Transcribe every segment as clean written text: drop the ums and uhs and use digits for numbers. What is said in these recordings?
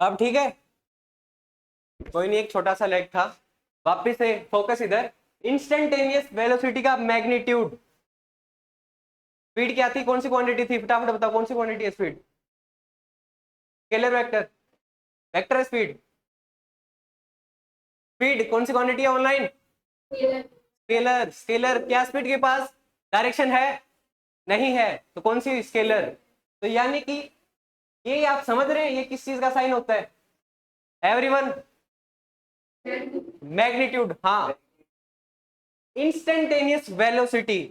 अब ठीक है, कोई नहीं, एक छोटा सा लैग था। वापिस से फोकस इधर। इंस्टेंटेनियस वेलोसिटी का मैग्नीट्यूड, स्पीड क्या थी, कौन सी क्वांटिटी थी, फटाफट बताओ कौन सी क्वांटिटी है speed? Scalar vector, vector speed. Speed कौन सी क्वांटिटी है ऑनलाइन? स्केलर। स्केलर क्या स्पीड के पास डायरेक्शन है? नहीं है, तो कौन सी स्केलर? तो यानी कि ये आप समझ रहे हैं ये किस चीज का साइन होता है एवरीवन? मैग्नीट्यूड। हाँ, इंस्टेंटेनियस वेलोसिटी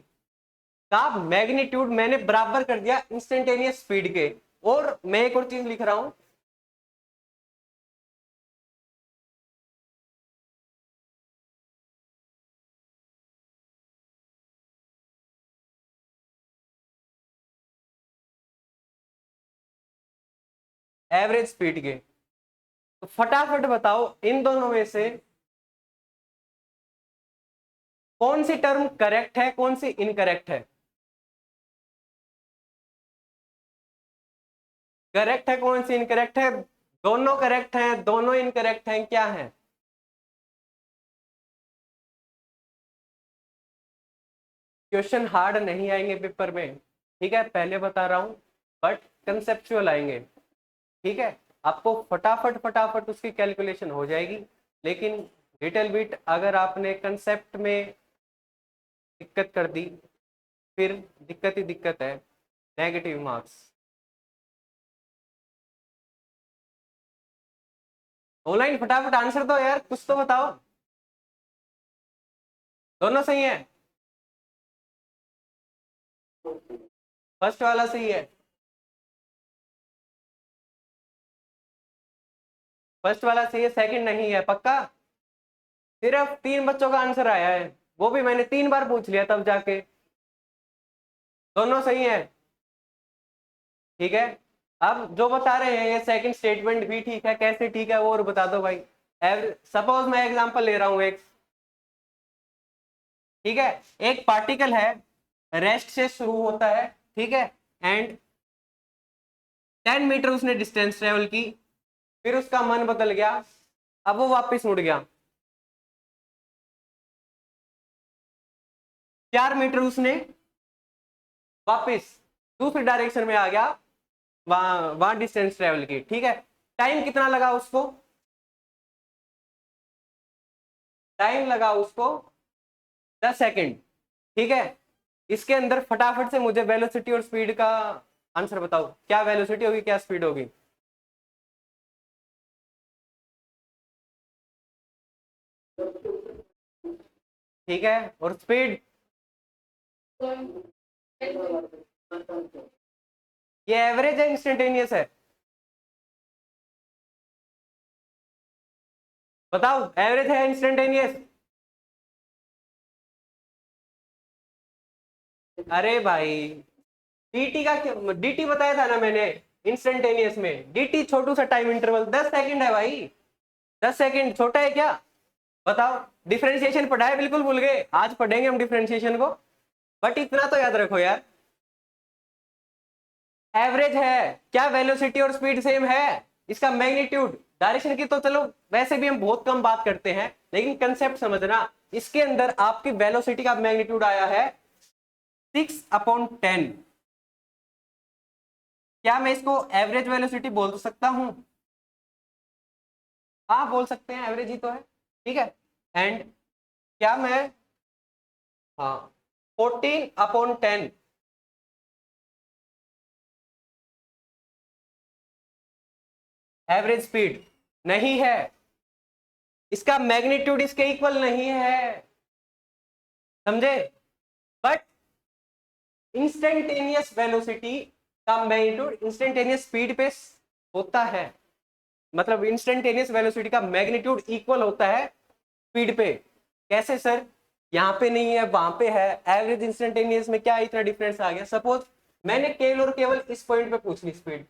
का मैग्नीट्यूड मैंने बराबर कर दिया इंस्टेंटेनियस स्पीड के। और मैं एक और चीज लिख रहा हूं, एवरेज स्पीड के। तो फटाफट बताओ इन दोनों में से कौन सी टर्म करेक्ट है, कौन सी इनकरेक्ट है? करेक्ट है, कौन सी इनकरेक्ट है? दोनों करेक्ट हैं, दोनों इनकरेक्ट हैं, क्या है? क्वेश्चन हार्ड नहीं आएंगे पेपर में, ठीक है, पहले बता रहा हूं, बट कंसेप्चुअल आएंगे। ठीक है, आपको फटाफट फटाफट उसकी कैलकुलेशन हो जाएगी, लेकिन लिटिल बिट अगर आपने कंसेप्ट में दिक्कत कर दी फिर दिक्कत ही दिक्कत है, नेगेटिव मार्क्स। ऑनलाइन फटाफट आंसर दो यार, कुछ तो बताओ। दोनों सही है? फर्स्ट वाला सही है? फर्स्ट वाला सही है, सेकंड नहीं है? पक्का? सिर्फ 3 बच्चों का आंसर आया है, वो भी मैंने 3 बार पूछ लिया तब जाके। दोनों सही है? ठीक है, अब जो बता रहे हैं ये सेकंड स्टेटमेंट भी ठीक है, कैसे ठीक है वो और बता दो भाई। सपोज मैं एग्जांपल ले रहा हूं एक, ठीक है, एक पार्टिकल है, रेस्ट से शुरू होता है, ठीक है, एंड 10 मीटर उसने डिस्टेंस ट्रेवल की, फिर उसका मन बदल गया, अब वो वापस मुड़ गया, 4 मीटर उसने वापस दूसरी डायरेक्शन में आ गया, वहां वहां डिस्टेंस ट्रेवल की, ठीक है। टाइम कितना लगा उसको? टाइम लगा उसको 10 सेकेंड, ठीक है। इसके अंदर फटाफट से मुझे वेलोसिटी और स्पीड का आंसर बताओ, क्या वेलोसिटी होगी, क्या स्पीड होगी? ठीक है, और स्पीड? ये एवरेज है, इंस्टेंटेनियस है? बताओ, एवरेज है इंस्टेंटेनियस? अरे भाई, डीटी का डीटी बताया था ना मैंने, इंस्टेंटेनियस में डीटी छोटू सा टाइम इंटरवल 10 सेकंड है भाई। 10 सेकंड छोटा है क्या? बताओ। डिफरेंशिएशन पढ़ा है, बिल्कुल भूल गए, आज पढ़ेंगे हम डिफरेंशिएशन को, बट इतना तो याद रखो यार, एवरेज है। क्या वेलोसिटी और स्पीड सेम है? इसका मैग्नीट्यूड, डायरेक्शन की तो चलो वैसे भी हम बहुत कम बात करते हैं, लेकिन कंसेप्ट समझना, इसके अंदर आपकी वेलोसिटी का मैग्नीट्यूड आया है 6/10। क्या मैं इसको एवरेज वेलोसिटी बोल तो सकता हूं? हाँ बोल सकते हैं, एवरेज ही तो है, ठीक है। एंड क्या मैं, हाँ, 14/10 एवरेज स्पीड नहीं है, इसका मैग्नीट्यूड इसके इक्वल नहीं है, समझे? बट इंस्टेंटेनियस वेलोसिटी का मैग्नीट्यूड इंस्टेंटेनियस स्पीड पे होता है, मतलब इंस्टेंटेनियस वेलोसिटी का मैग्नीट्यूड इक्वल होता है स्पीड पे। कैसे सर? यहाँ पे नहीं है वहां पे है, एवरेज इंस्टेंटेनियस में क्या इतना डिफरेंस आ गया? सपोज मैंने केवल और केवल इस पॉइंट पे पूछ ली स्पीड,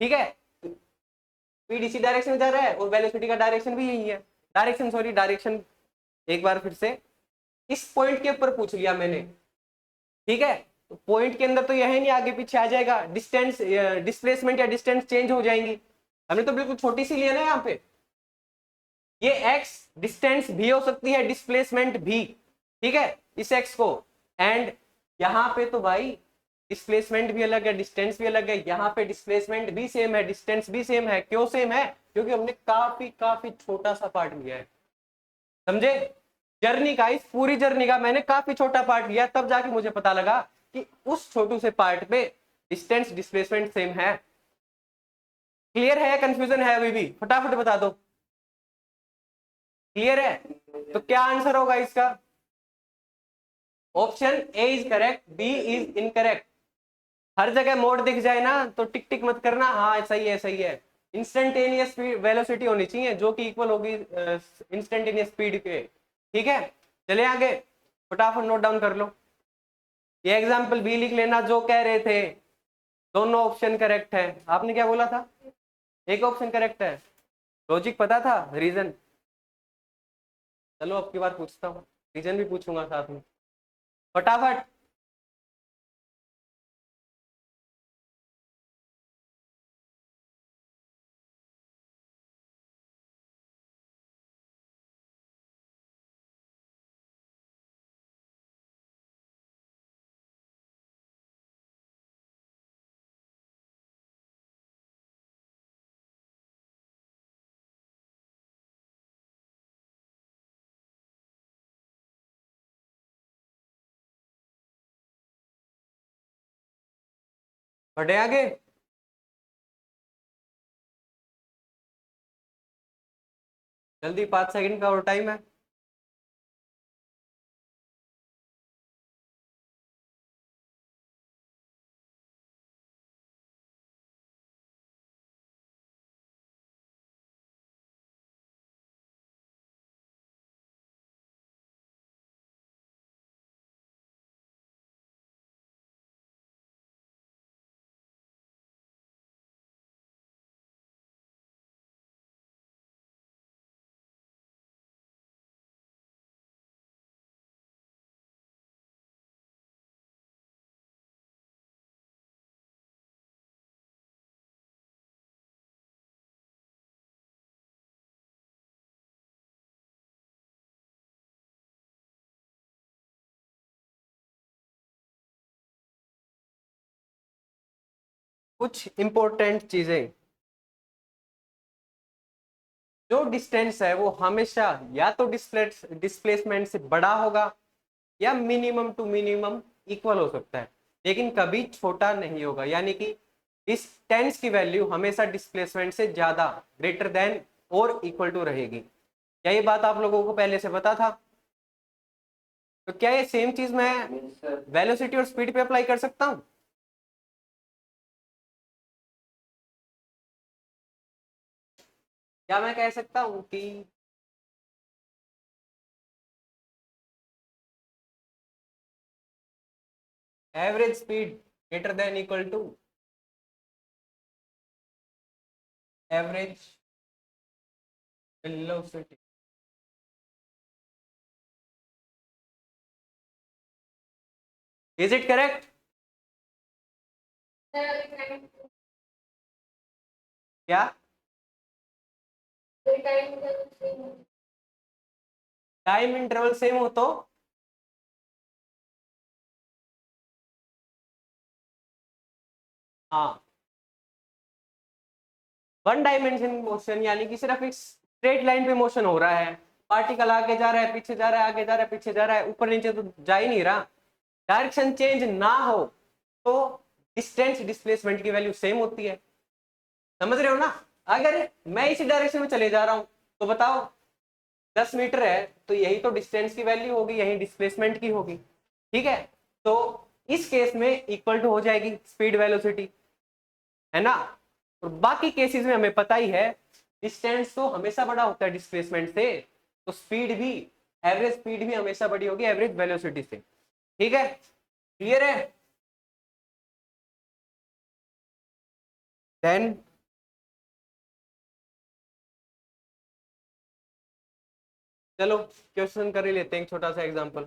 ठीक है, स्पीड इसी डायरेक्शन में जा रहा है और वेलोसिटी का डायरेक्शन भी यही है, डायरेक्शन सॉरी डायरेक्शन, एक बार फिर से इस पॉइंट के ऊपर पूछ लिया मैंने, ठीक है, तो पॉइंट के अंदर तो यह नहीं आगे पीछे आ जाएगा, डिस्टेंस डिस्प्लेसमेंट या डिस्टेंस चेंज हो जाएंगी, हमने तो बिल्कुल छोटी सी लिया ना यहाँ पे। ये x डिस्टेंस भी हो सकती है, डिस्प्लेसमेंट भी, ठीक है, इस x को। एंड यहाँ पे तो भाई डिस्प्लेसमेंट भी अलग है, डिस्टेंस भी अलग है, यहाँ पे डिस्प्लेसमेंट भी सेम है, डिस्टेंस भी सेम है। क्यों सेम है? क्योंकि हमने काफी काफी छोटा सा पार्ट लिया है, समझे? जर्नी का, इस पूरी जर्नी का मैंने काफी छोटा पार्ट लिया, तब जाके मुझे पता लगा कि उस छोटू से पार्ट पे डिस्टेंस डिस्प्लेसमेंट सेम है। क्लियर है? कंफ्यूजन है अभी भी? फटाफट बता दो। क्लियर है? तो क्या आंसर होगा इसका? Option A is correct, B is incorrect. हर जगह मोड दिख जाए ना तो टिक टिक मत करना, हाँ सही है सही है। इंस्टेंटेनियस वेलोसिटी होनी चाहिए जो कि इक्वल होगी इंस्टेंटेनियस स्पीड के, ठीक है। चले आगे, फटाफट नोट डाउन कर लो। ये एग्जाम्पल बी लिख लेना, जो कह रहे थे दोनों ऑप्शन करेक्ट है। आपने क्या बोला था? एक ऑप्शन करेक्ट है। लॉजिक पता था, रीजन? चलो अब की बार पूछता हूँ, रीजन भी पूछूंगा साथ में, फटाफट। बढ़े आगे। जल्दी, 5 सेकंड का और टाइम है। कुछ इंपॉर्टेंट चीजें, जो डिस्टेंस है वो हमेशा या तो डिस्प्लेसमेंट से बड़ा होगा या मिनिमम टू मिनिमम इक्वल हो सकता है, लेकिन कभी छोटा नहीं होगा। यानी कि डिस्टेंस की वैल्यू हमेशा डिस्प्लेसमेंट से ज्यादा, ग्रेटर देन और इक्वल टू रहेगी। क्या ये बात आप लोगों को पहले से पता था? तो क्या ये सेम चीज मैं वेलोसिटी और स्पीड पे अप्लाई कर सकता हूं? क्या मैं कह सकता हूं कि average speed greater than equal to average velocity? Is it correct? क्या टाइम इंटरवल सेम हो तो? हाँ, वन डायमेंशन मोशन, यानी कि सिर्फ एक स्ट्रेट लाइन पे मोशन हो रहा है, पार्टिकल आगे जा रहा है पीछे जा रहा है, आगे जा रहा है पीछे जा रहा है, ऊपर नीचे तो जा ही नहीं रहा, डायरेक्शन चेंज ना हो तो डिस्टेंस डिस्प्लेसमेंट की वैल्यू सेम होती है। समझ रहे हो ना? अगर मैं इसी डायरेक्शन में चले जा रहा हूं तो बताओ 10 मीटर है तो यही तो डिस्टेंस की वैल्यू होगी, यही डिस्प्लेसमेंट की होगी, ठीक है। तो इस केस में इक्वल टू हो जाएगी स्पीड वेलोसिटी, है ना। और बाकी केसेस में हमें पता ही है डिस्टेंस तो हमेशा बड़ा होता है डिस्प्लेसमेंट से, तो स्पीड भी, एवरेज स्पीड भी हमेशा बड़ी होगी एवरेज वेलोसिटी से, ठीक है। क्लियर है? देन चलो क्वेश्चन कर ही लेते हैं, एक छोटा सा example.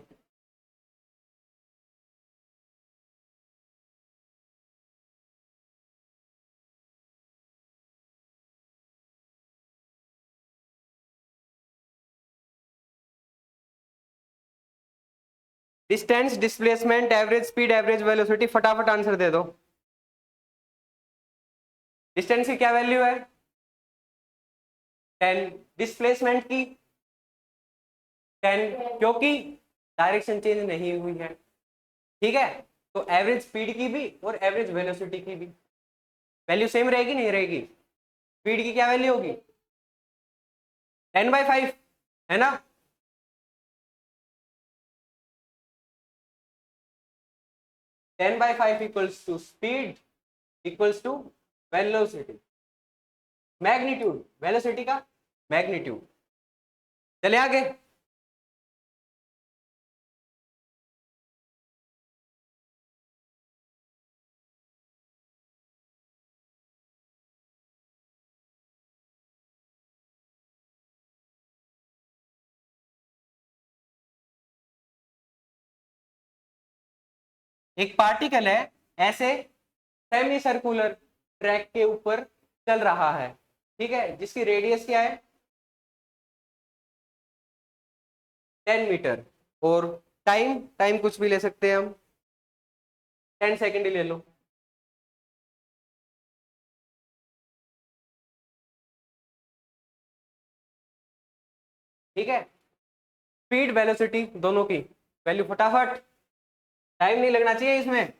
Distance, displacement, average speed, average velocity, फटाफट आंसर दे दो। डिस्टेंस की क्या वैल्यू है 10, डिस्प्लेसमेंट की 10 क्योंकि डायरेक्शन चेंज नहीं हुई है। ठीक है, तो एवरेज स्पीड की भी और एवरेज वेलोसिटी की भी वैल्यू सेम रहेगी नहीं रहेगी। स्पीड की क्या वैल्यू होगी 10/5 है ना। Ten by five equals to speed equals to velocity, magnitude, velocity का मैग्नीट्यूड। चले आगे। एक पार्टिकल है ऐसे सेमी सर्कुलर ट्रैक के ऊपर चल रहा है, ठीक है, जिसकी रेडियस क्या है 10 मीटर, और टाइम, टाइम कुछ भी ले सकते हैं हम, 10 सेकेंड ही ले लो। ठीक है, स्पीड वेलोसिटी दोनों की वैल्यू फटाफट, टाइम नहीं लगना चाहिए इसमें।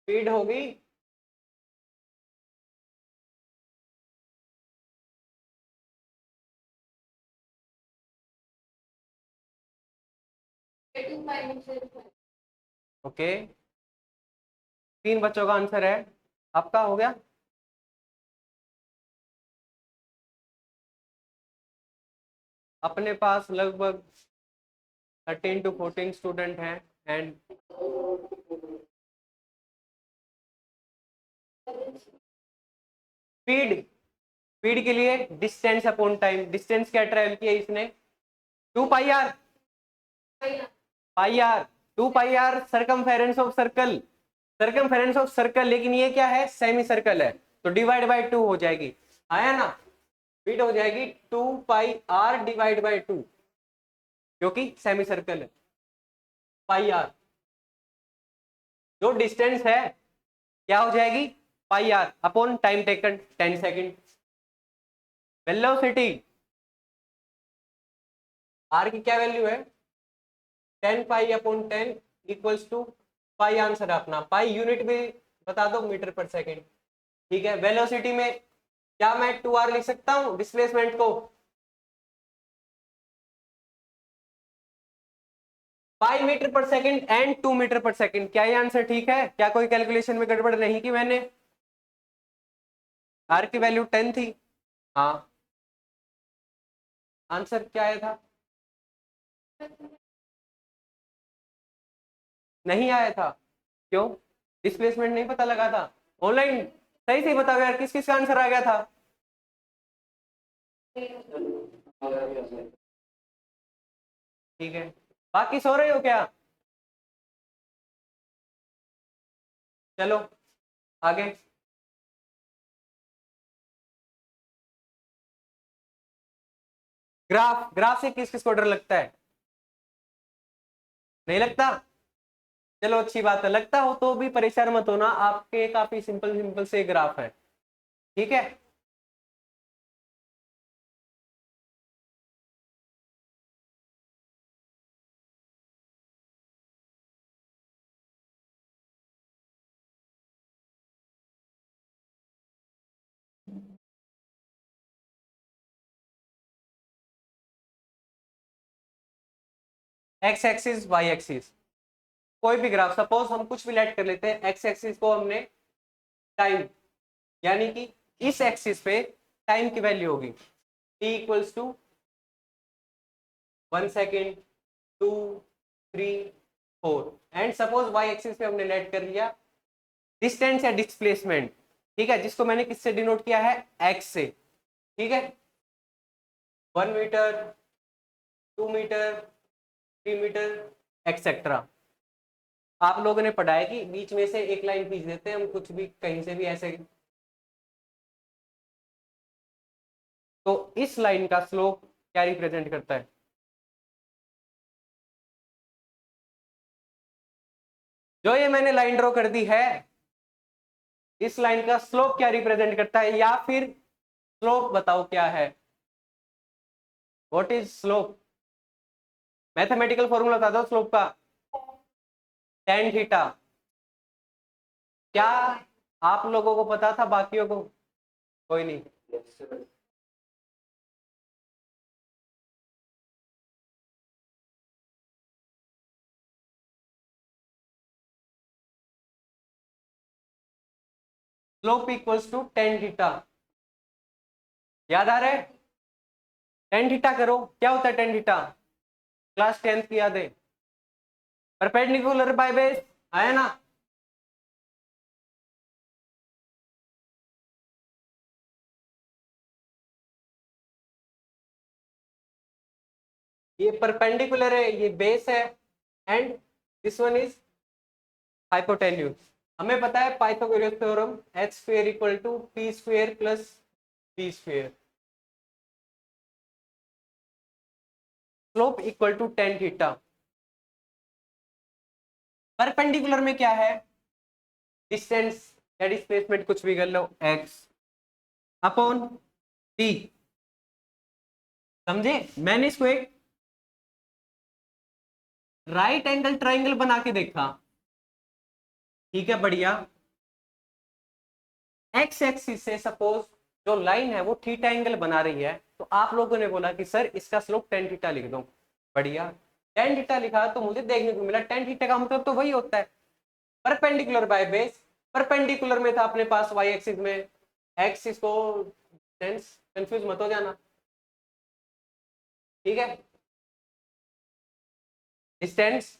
स्पीड होगी 2 ओके, 3 बच्चों का आंसर है, आपका हो गया। अपने पास लगभग 13 to 14 स्टूडेंट हैं एंड स्पीड, स्पीड के लिए डिस्टेंस अपॉन टाइम, डिस्टेंस क्या ट्रेवल किया इसने 2 pi r, pi r, 2 pi r circumference of circle, circumference of circle, लेकिन ये क्या है सेमी सर्कल है, तो डिवाइड बाय 2 हो जाएगी, आया ना, स्पीड हो जाएगी 2 पाई आर डिवाइड बाय 2 क्योंकि सेमी सर्कल है, पाई आर। जो डिस्टेंस है क्या हो जाएगी pi r upon time taken 10 second. Velocity r की क्या वैल्यू है 10 पाई/10 इक्वल्स टू पाई, आंसर है अपना, पाई यूनिट भी बता दो मीटर पर सेकेंड। ठीक है, वेलोसिटी में क्या मैं 2r लिख सकता हूं डिस्प्लेसमेंट को पाई metre per second and 2 metre per second. क्या ये आंसर ठीक है, क्या कोई कैलकुलेशन में गड़बड़ नहीं की मैंने। आर की वैल्यू 10 थी, हाँ, आंसर क्या आया था नहीं आया था, क्यों डिस्प्लेसमेंट नहीं पता लगा था ऑनलाइन। सही से बताओ यार, किस किस का आंसर आ गया था। ठीक है, बाकी सो रहे हो क्या। चलो आगे। ग्राफ, ग्राफ से किस किस को डर लगता है, नहीं लगता। चलो अच्छी बात है, लगता हो तो भी परेशान मत होना, आपके काफी सिंपल सिंपल से ग्राफ है। ठीक है, एक्स एक्सिस वाई एक्सिस, कोई भी ग्राफ, सपोज हम कुछ भी लेट कर लेते हैं, एक्स एक्सिस को हमने टाइम, यानी कि इस एक्सिस पे टाइम की वैल्यू होगी t equals to 1 second, 2, 3, 4, and suppose Y axis पे हमने लेट कर लिया डिस्टेंस या डिस्प्लेसमेंट, ठीक है, जिसको मैंने किससे डिनोट किया है एक्स से। ठीक है, 1 मीटर, 2 मीटर, 3 मीटर, एक्सेट्रा। आप लोगों ने पढ़ा है कि बीच में से एक लाइन खींच देते हैं हम, कुछ भी कहीं से भी ऐसे। तो इस लाइन का स्लोप क्या रिप्रेजेंट करता है? जो ये मैंने लाइन ड्रॉ कर दी है, इस लाइन का स्लोप क्या रिप्रेजेंट करता है? या फिर स्लोप बताओ क्या है? What is slope? Mathematical formula बता दो स्लोप का। Tan theta. क्या आप लोगों को पता था, बाकियों को? कोई नहीं। Slope equals to tan theta. याद आ रहा है? टेन थीटा करो, क्या होता है टेन थीटा? क्लास 10th की याद है? परपेंडिकुलर बाय बेस, आया ना? ये परपेंडिकुलर है, ये बेस है, and this one is hypotenuse. हमें पता है Pythagoras theorem, H square equal to P square plus B square. Slope equal to tan theta. Perpendicular में क्या है? डिस्टेंस या डिस्प्लेसमेंट, कुछ भी कर लो, एक्स अपॉन टी। समझे? मैंने इसको एक राइट एंगल ट्राइंगल बना के देखा, ठीक है, बढ़िया। एक्स एक्सिस से सपोज जो लाइन है वो थीटा एंगल बना रही है, तो आप लोगों ने बोला कि सर इसका स्लोप टेन थीटा लिख दो। बढ़िया, टेन थीटा लिखा तो मुझे देखने को मिला टेन थीटा का मतलब तो वही होता है परपेंडिकुलर बाय बेस। परपेंडिकुलर में था अपने पास वाई एक्सिस में, एक्सिस को टेंस, कंफ्यूज मत हो जाना, ठीक है। डिस्टेंस,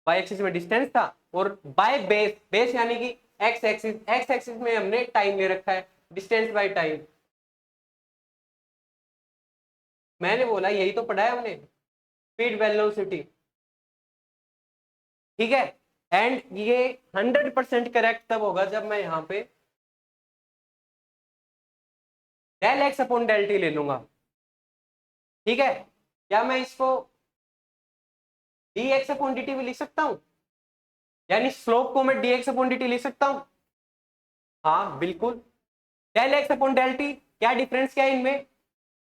वाई एक्सिस में डिस्टेंस था, और बाय बेस, बेस यानी कि एक्स एक्सिस, एक्स एक्सिस में हमने टाइम ले रखा है, डिस्टेंस बाय टाइम। मैंने बोला यही तो पढ़ा है हमने, स्पीड वेलोसिटी, ठीक है। एंड ये 100% करेक्ट तब होगा जब मैं यहां पे del X upon del T ले लूंगा, ठीक है। क्या मैं इसको D X upon D T भी लिख सकता हूं? यानी स्लोप को मैं D X upon D T लिख सकता हूं? हाँ बिल्कुल। Del X upon del T, क्या डिफरेंस क्या है इनमें?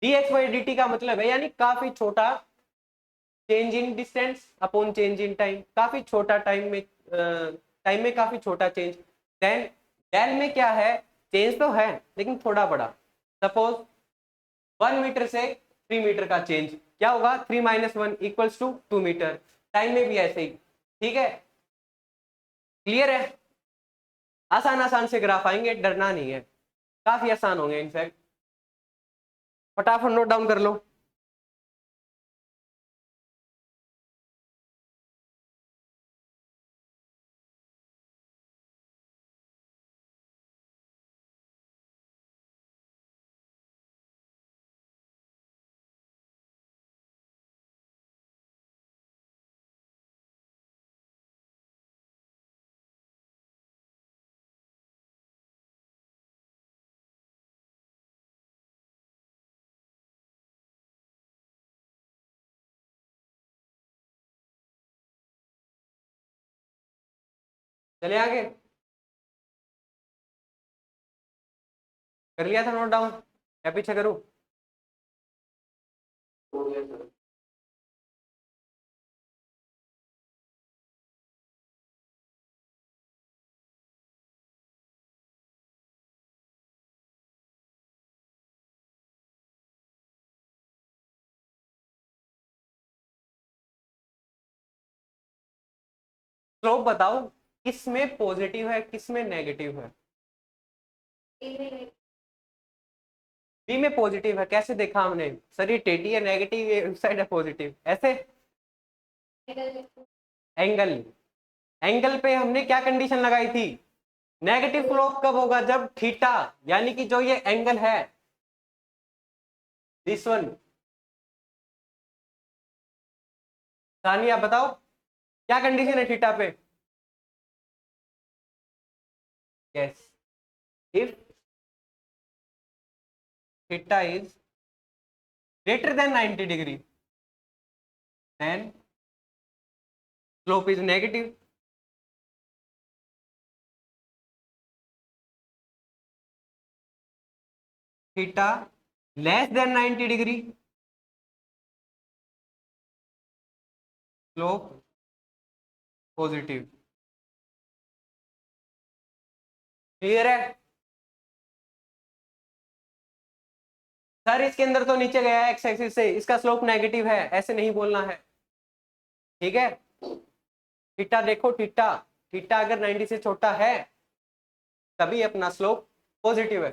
D X by D T का मतलब है यानी काफी छोटा change in distance upon change in time, काफी छोटा टाइम में काफी छोटा चेंज। देन डेल में क्या है? चेंज तो है लेकिन थोड़ा बड़ा। सपोज 1 मीटर से 3 मीटर का चेंज क्या होगा? 3 - 1 इक्वल्स टू 2 मीटर। टाइम में भी ऐसे ही, ठीक है। क्लियर है? आसान आसान से ग्राफ आएंगे, डरना नहीं है, काफी आसान होंगे इनफैक्ट। फटाफट नोट डाउन कर लो। चले आगे, कर लिया था नोट डाउन या पीछे करूं? स्लोप बताओ किसमें पॉजिटिव है किसमें नेगेटिव है? बी में पॉजिटिव है, कैसे देखा हमने? सर ये टेटी है नेगेटिव, ये साइड है पॉजिटिव, ऐसे। एंगल, एंगल पे हमने क्या कंडीशन लगाई थी? नेगेटिव स्लोप कब होगा? जब थीटा यानी कि जो ये एंगल है, दिस वन। सानिया बताओ क्या कंडीशन है थीटा पे? Yes, if theta is greater than 90 degree then slope is negative. Theta less than 90 degree slope positive. Clear है सर? इसके अंदर तो नीचे गया है एक्स एक्सिस से, इसका स्लोप नेगेटिव है, ऐसे नहीं बोलना है, ठीक है? थीटा देखो, थीटा थीटा अगर 90 से छोटा है तभी अपना स्लोप पॉजिटिव है।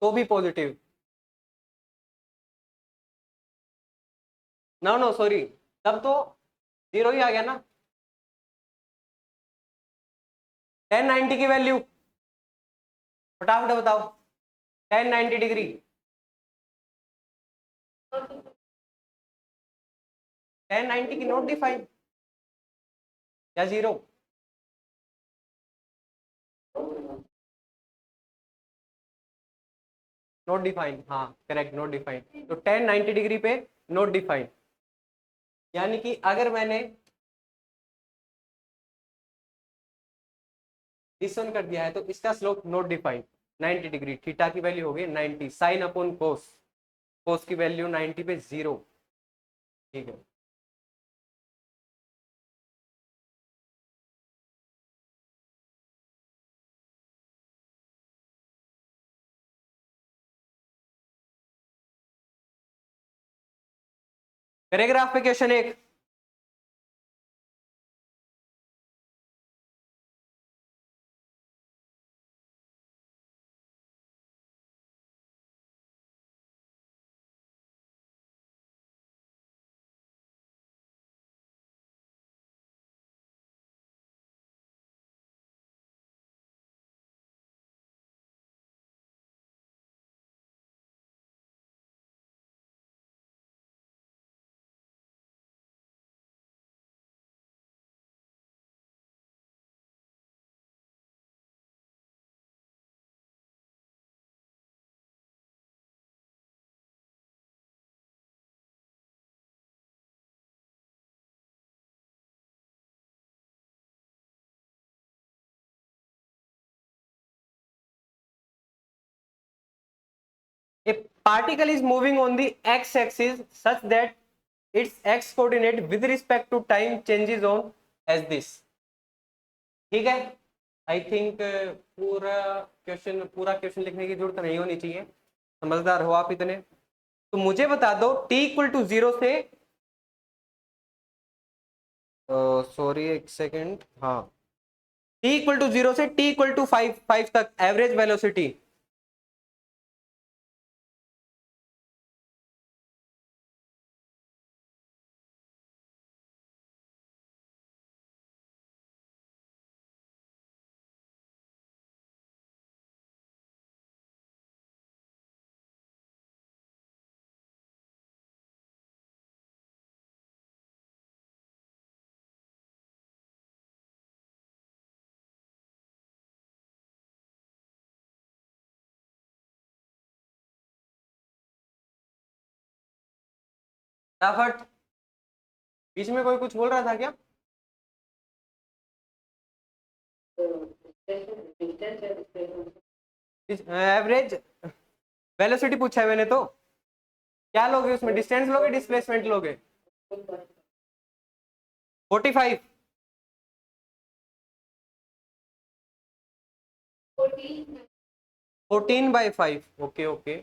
तो भी पॉजिटिव। नो नो सॉरी, तब तो जीरो ही आ गया ना। 1090 की वैल्यू फटाफट बताओ। 1090 डिग्री 1090 की नोट डिफाइन या जीरो? नोट डिफाइन, हाँ करेक्ट, नोट डिफाइन। तो 1090 डिग्री पे नोट डिफाइन, यानी कि अगर मैंने दिस वन कर दिया है तो इसका slope note define 90 degree. Theta की वैल्यू हो गई 90 साइन अपॉन कोस, कोस की वैल्यू 90 पे जीरो, ठीक है? पैराग्राफ पे क्वेश्चन एक, a particle is moving on the x axis such that its x coordinate with respect to time changes on as this, ठीक है? आई थिंक पूरा क्वेश्चन लिखने की जरूरत नहीं होनी चाहिए, समझदार हो आप इतने। तो मुझे बता दो t इक्वल टू जीरो से, सॉरी एक सेकेंड, हाँ, t इक्वल टू जीरो से t इक्वल टू फाइव तक एवरेज वेलोसिटी। फटाफट, बीच में कोई कुछ बोल रहा था क्या? एवरेज वेलोसिटी पूछा है मैंने तो, क्या लोगे उसमें, डिस्टेंस लोगे डिस्प्लेसमेंट लोगे? 45, 14/5, ओके ओके।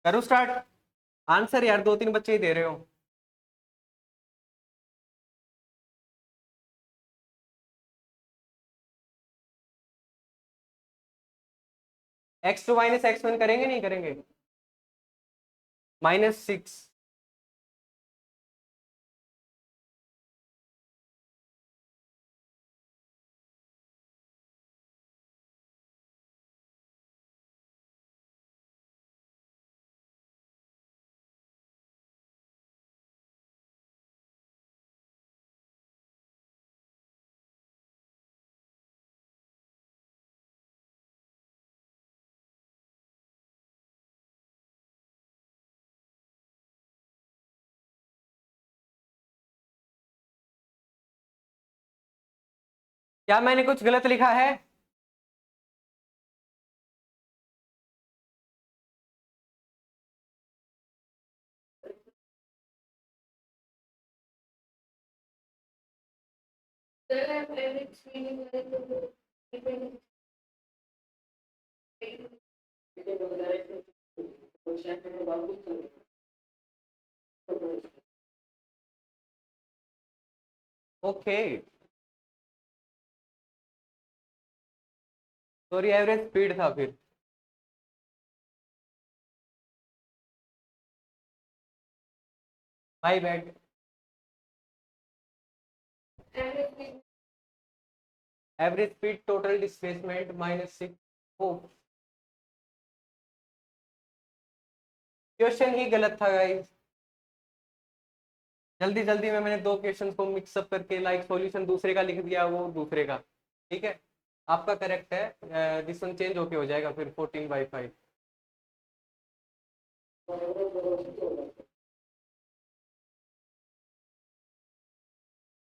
करो स्टार्ट, आंसर यार 2-3 बच्चे ही दे रहे हो। x2 - x1 करेंगे नहीं करेंगे? -6। क्या मैंने कुछ गलत लिखा है? ओके, सॉरी, एवरेज स्पीड था फिर। My bad. Average speed total displacement -6। Oh, question ही गलत था गाइस। जल्दी जल्दी में मैंने दो क्वेश्चन को मिक्सअप करके लाइक सॉल्यूशन दूसरे का लिख दिया, वो दूसरे का। ठीक है, आपका करेक्ट है। दिस वन चेंज होके हो जाएगा फिर 14/5।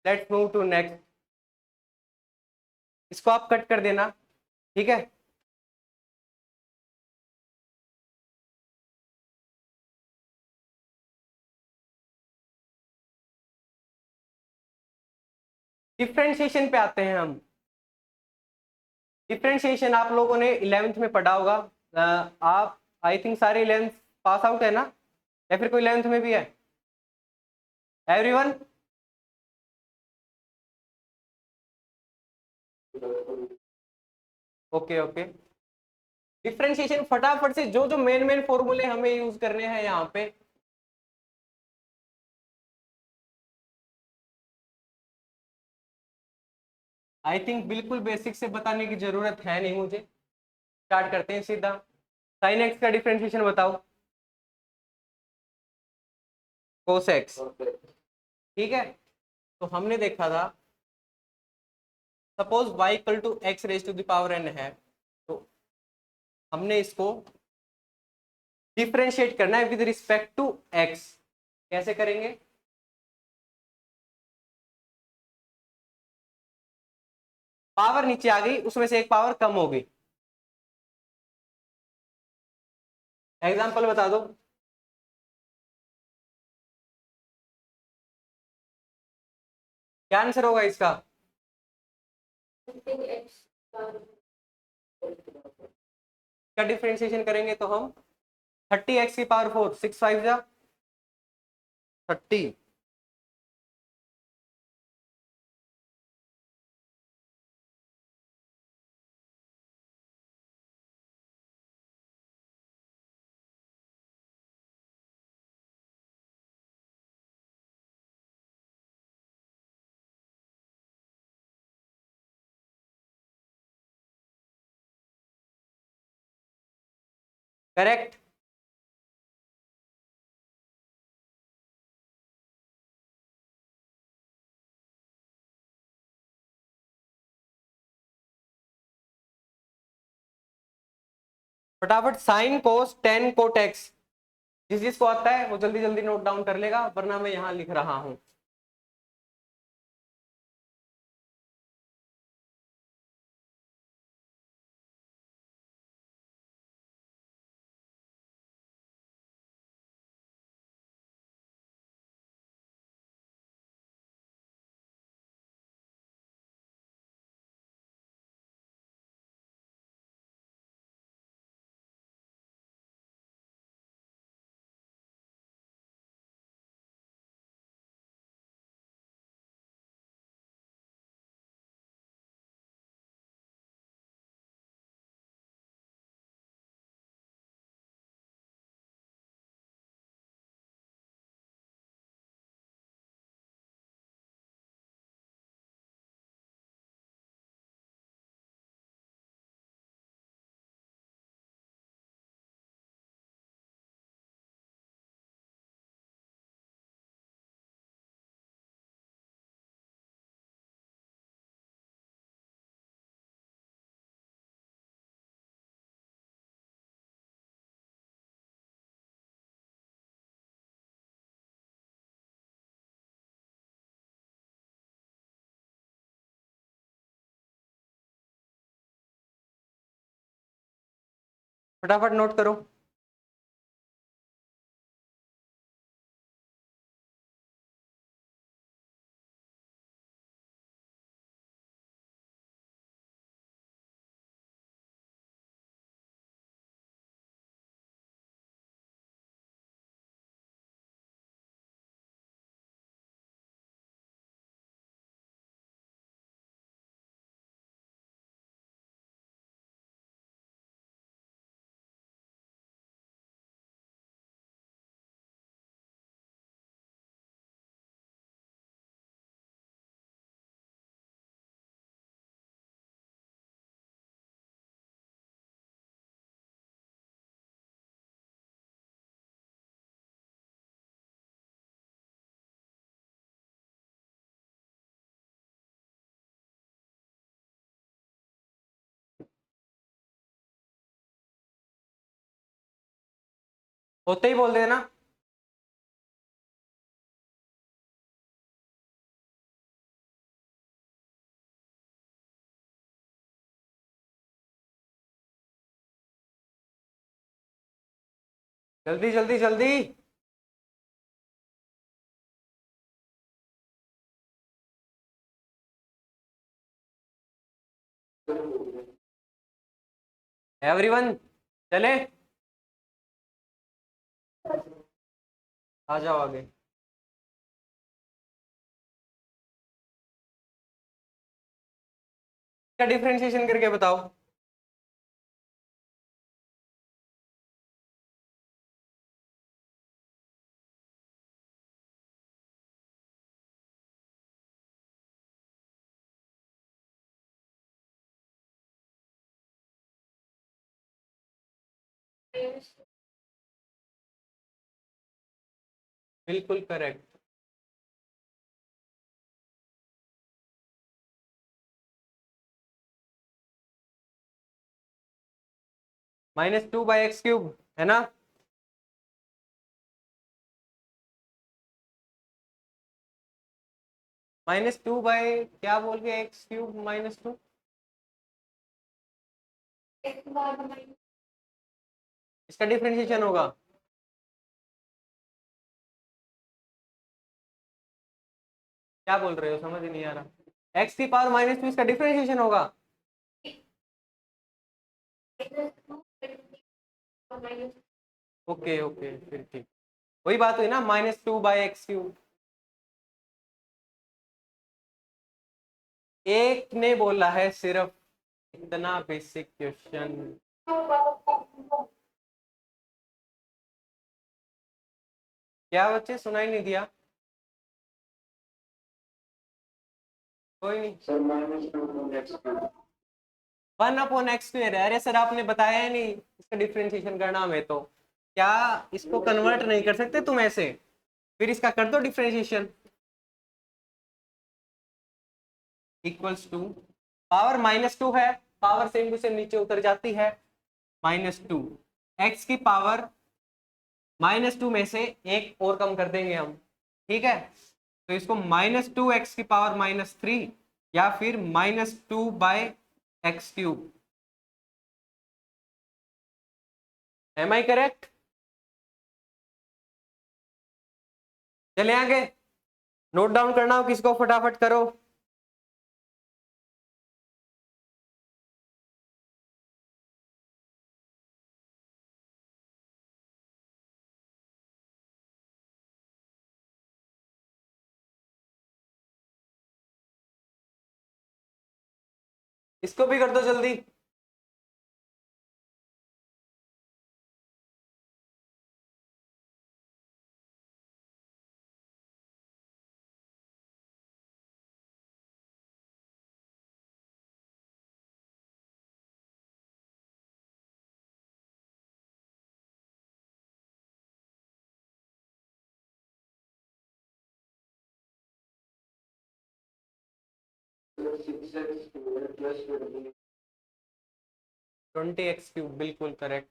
Let's move to next. इसको आप कट कर देना, ठीक है। डिफ्रेंशिएशन पे आते हैं हम। डिफ्रेंशिएशन आप लोगों ने 11th में पढ़ा होगा। आप आई थिंक सारे 11th पास आउट है ना, या फिर कोई 11th में भी है? एवरीवन? Okay okay. डिफ्रेंशिएशन फटाफट से जो जो मेन मेन फॉर्मूले हमें यूज करने हैं यहाँ पे। आई थिंक बिल्कुल बेसिक से बताने की जरूरत है नहीं मुझे। स्टार्ट करते हैं सीधा। साइन एक्स का डिफ्रेंशिएशन बताओ। कोस एक्स, ठीक है। तो हमने देखा था, suppose y equal to x raise to the power n है, तो हमने इसको डिफ्रेंशिएट करना है विद रिस्पेक्ट टू x। कैसे करेंगे? पावर नीचे आ गई, उसमें से एक पावर कम हो गई। एग्जाम्पल बता दो। क्या आंसर होगा इसका? का डिफरेंशिएशन करेंगे तो हम 30x की पावर 4, 6 5 जा 30। करेक्ट। फटाफट sine cos ten cot x, जिस जिसको आता है वो जल्दी जल्दी नोट डाउन कर लेगा, वरना मैं यहां लिख रहा हूं। फटाफट नोट करो। होते ही बोल देना। जल्दी जल्दी जल्दी। एवरीवन चले, आ जाओ आगे। क्या डिफरेंशिएशन करके बताओ। बिल्कुल करेक्ट। -2/x³ है ना। -2 बाय क्या बोल के x³ -2। इसका डिफरेंशिएशन होगा। क्या बोल रहे हो, समझ ही नहीं आ रहा। x⁻², इसका डिफरेंशिएशन होगा। ओके ओके, फिर ठीक। वही बात हुई ना, -2/x³। एक ने बोला है सिर्फ, इतना बेसिक क्वेश्चन। क्या बच्चे, सुनाई नहीं दिया। कोई नहीं। 1/x²। अरे सर आपने बताया ही नहीं इसका डिफरेंशिएशन करना हमें तो। क्या इसको कन्वर्ट नहीं कर सकते तुम ऐसे, फिर इसका कर दो डिफरेंशिएशन। =2, पावर -2 है, पावर सेम टू सेम नीचे उतर जाती है। -2, एक्स की पावर -2 में से एक और कम कर देंगे हम, ठीक है। तो इसको -2 x की पावर -3, या फिर -2/x³। Am I correct. चले आगे, नोट डाउन करना हो किसको, फटाफट करो। इसको भी कर दो जल्दी। +20x³ बिल्कुल करेक्ट।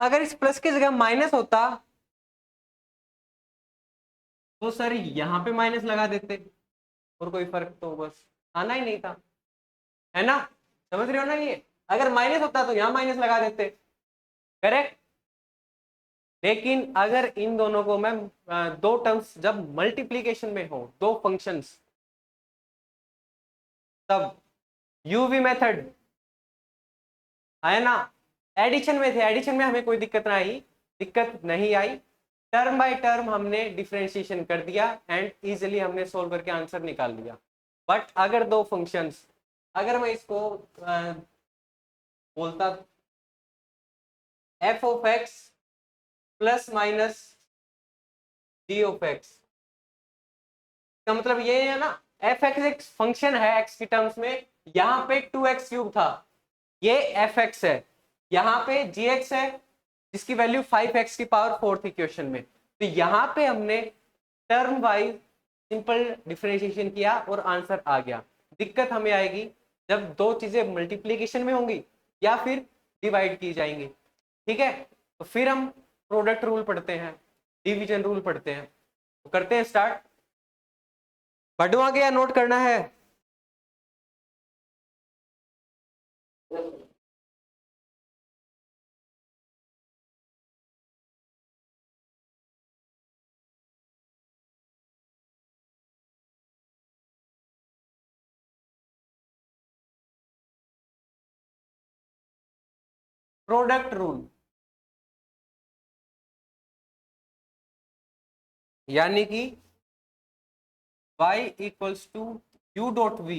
अगर इस प्लस की जगह माइनस होता तो सर यहाँ पे माइनस लगा देते और कोई फर्क तो बस आना ही नहीं था, है ना? समझ रहे हो ना? ये अगर माइनस होता तो यहाँ माइनस लगा देते, करेक्ट। लेकिन अगर इन दोनों को मैं दो टर्म्स जब मल्टीप्लीकेशन में हो, दो फंक्शंस, तब यूवी मेथड है ना। एडिशन में थे, एडिशन में हमें कोई दिक्कत नहीं आई। टर्म बाय टर्म हमने डिफरेंशिएशन कर दिया एंड इजीली हमने सोल्व करके आंसर निकाल लिया। बट अगर दो फंक्शंस, अगर मैं इसको बोलता F of x plus minus D of x, का मतलब ये है ना, एफ एक्स एक फंक्शन है एक्स की टर्म्स में, यहाँ पे 2x³ था, ये एफ एक्स है, यहाँ पे जी एक्स है जिसकी वैल्यू 5x की पावर 4 थी क्वेश्चन में। तो यहाँ पे हमने टर्म वाइज सिंपल डिफरेंशिएशन किया और आंसर आ गया। दिक्कत हमें आएगी जब दो चीजें मल्टीप्लीकेशन में होंगी या फिर डिवाइड की जाएंगी, ठीक है? तो फिर हम प्रोडक्ट रूल पढ़ते हैं, डिवीजन रूल पढ़ते हैं। तो करते हैं स्टार्ट। पढ़ो आगे या नोट करना है? प्रोडक्ट रूल यानी कि y equals to u dot v।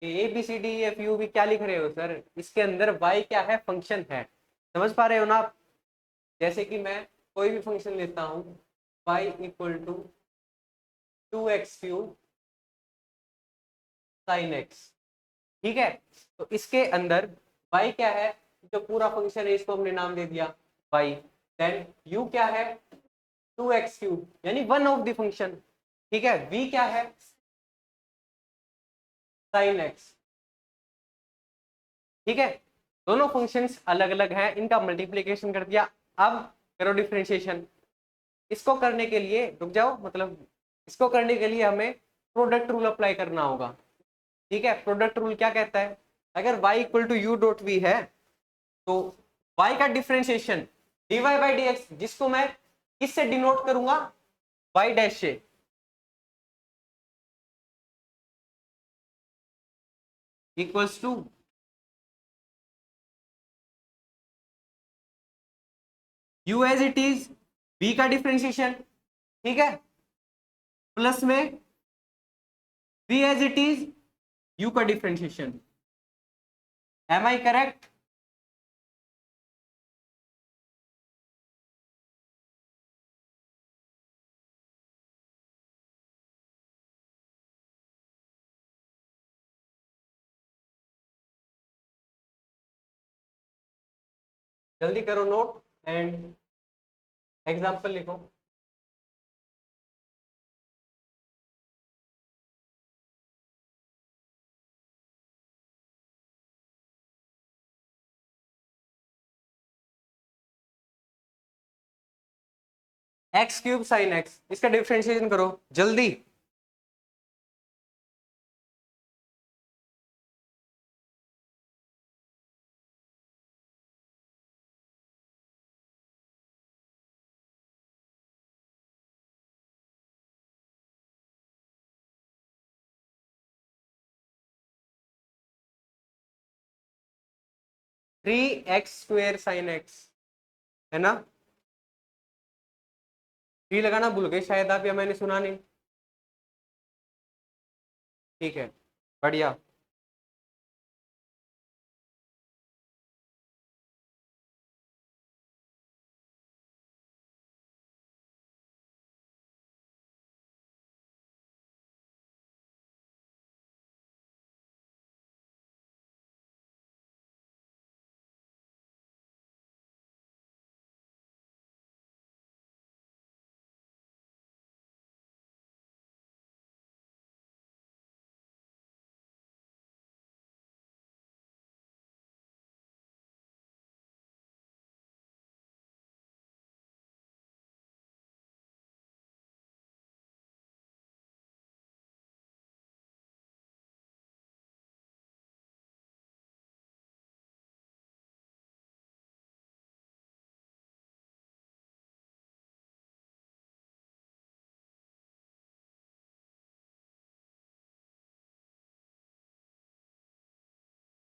A B C D F U भी क्या लिख रहे हो सर? इसके अंदर y क्या है? फंक्शन है। समझ पा रहे हो ना आप? जैसे कि मैं कोई भी फंक्शन लेता हूं, y equal to 2x³ sine X, ठीक है? तो इसके अंदर y क्या है? जो पूरा फंक्शन है इसको हमने नाम दे दिया y। देन u क्या है? 2x³ यानी वन ऑफ द फंक्शन, ठीक है? v क्या है? साइन एक्स, ठीक है? दोनों फंक्शंस अलग अलग हैं, इनका मल्टीप्लीकेशन कर दिया। अब करो डिफरेंशिएशन। इसको करने के लिए रुक जाओ, मतलब इसको करने के लिए हमें प्रोडक्ट रूल अप्लाई करना होगा, ठीक है? प्रोडक्ट रूल क्या कहता है? अगर y equal to U dot V है तो y का differentiation dy by D X, जिसको मैं किससे डिनोट करूंगा? y डैश से, equals to u as it is v का डिफरेंशिएशन, ठीक है, प्लस में v as it is u का डिफरेंशिएशन। Am I correct? जल्दी करो नोट एंड एग्जाम्पल लिखो। x³ साइन एक्स, इसका डिफरेंशिएशन करो जल्दी। Three x square sine x, है ना? थ्री लगाना भूल गए शायद आप, या मैंने सुना नहीं। ठीक है, बढ़िया।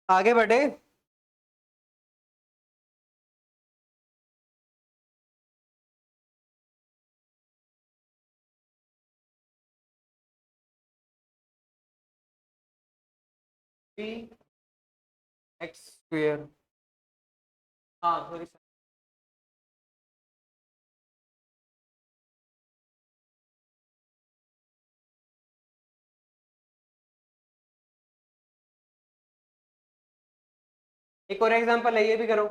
आगे बढ़े। एक्स स्क्वेयर, हाँ सॉरी, एक और एग्जांपल है, ये भी करो।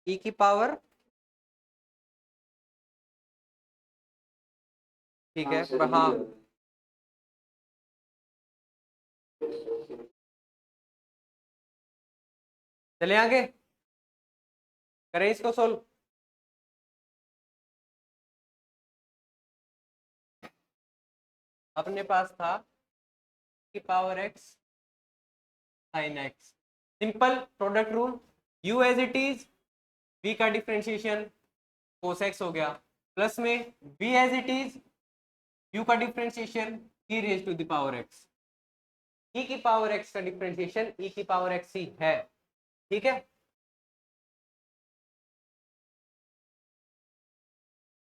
ई की पावर, ठीक है, हाँ चले आगे, करें इसको सोल्व। अपने पास था की power X sine X, simple product rule, U as it is, v का डिफरेंशिएशन cos x हो गया, प्लस में v as it is, u का differentiation e raise to the power x, e की पावर x का differentiation e की power x ही है, ठीक है।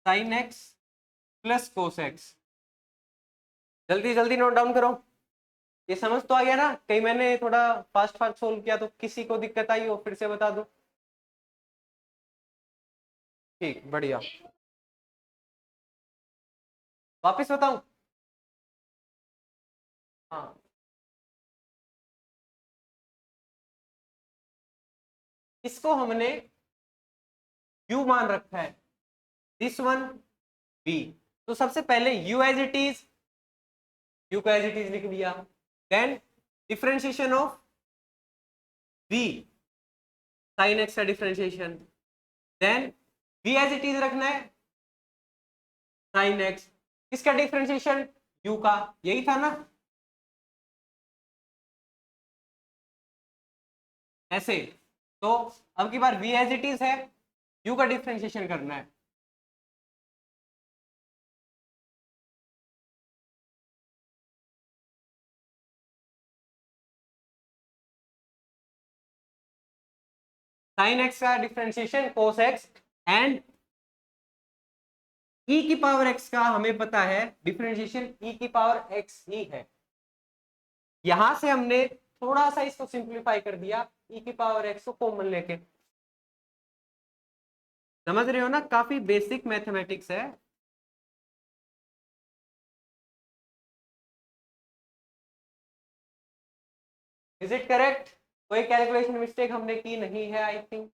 Sine x plus cos x, जल्दी जल्दी नोट डाउन करो। ये समझ तो आ गया ना, कहीं मैंने थोड़ा फास्ट फास्ट सोल्व किया तो किसी को दिक्कत आई हो फिर से बता दो। ठीक, बढ़िया। वापस बताऊं? हाँ, इसको हमने u मान रखा है, दिस वन v, तो सबसे पहले u as it is, u को एज इट इज लिख दिया, then differentiation of v, sine x का differentiation, then v as it is रखना है, साइन x, किसका डिफरेंशिएशन, u का, यही था ना, ऐसे। तो अब की बार v एज इट इज है, u का डिफरेंशिएशन करना है, साइन x का differentiation cos x, and e की पावर x का हमें पता है डिफरेंशिएशन e की पावर x ही है। यहां से हमने थोड़ा सा इसको सिंप्लीफाई कर दिया, e की पावर x को कॉमन लेके। समझ रहे हो ना, काफी बेसिक मैथमेटिक्स है। Is it correct? कोई कैलकुलेशन मिस्टेक हमने की नहीं है आई थिंक।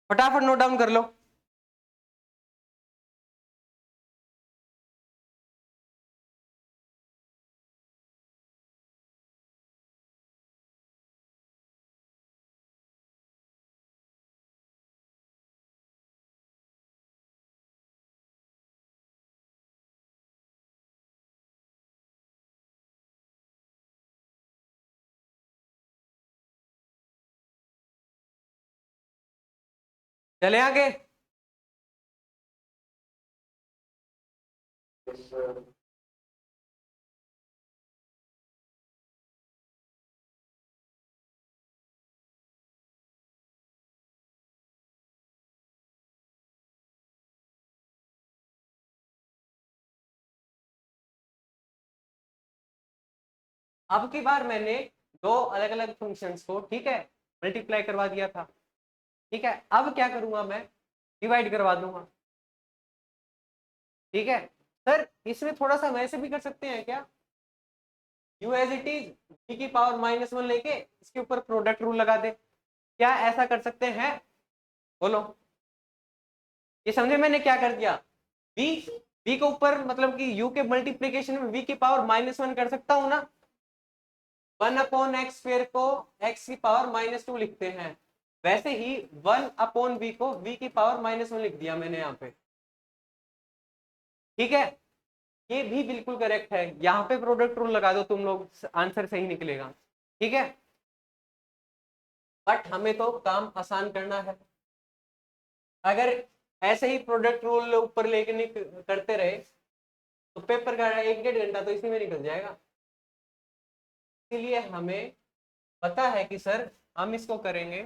फटाफट नोट डाउन कर लो। चले आगे। अब की बार मैंने दो अलग अलग फंक्शंस को, ठीक है, मल्टीप्लाई करवा दिया था, ठीक है। अब क्या करूंगा मैं, डिवाइड करवा दूंगा, ठीक है। सर इसमें थोड़ा सा वैसे भी कर सकते हैं क्या, u as it is, v की पावर -1 लेके इसके ऊपर प्रोडक्ट रूल लगा दे, क्या ऐसा कर सकते हैं? बोलो। ये समझे मैंने क्या कर दिया, v v के ऊपर मतलब कि u के मल्टीप्लीकेशन में v की पावर -1 कर सकता हूं ना। 1/x² को x की पावर -2 लिखते हैं, वैसे ही 1/v को v की पावर -1 लिख दिया मैंने यहाँ पे। ठीक है, ये भी बिल्कुल करेक्ट है। यहाँ पे प्रोडक्ट रूल लगा दो तुम लोग, आंसर सही निकलेगा। ठीक है, बट हमें तो काम आसान करना है। अगर ऐसे ही प्रोडक्ट रूल ऊपर लेके करते रहे तो पेपर का 1-1.5 घंटा तो इसी में निकल जाएगा। इसीलिए हमें पता है कि सर हम इसको करेंगे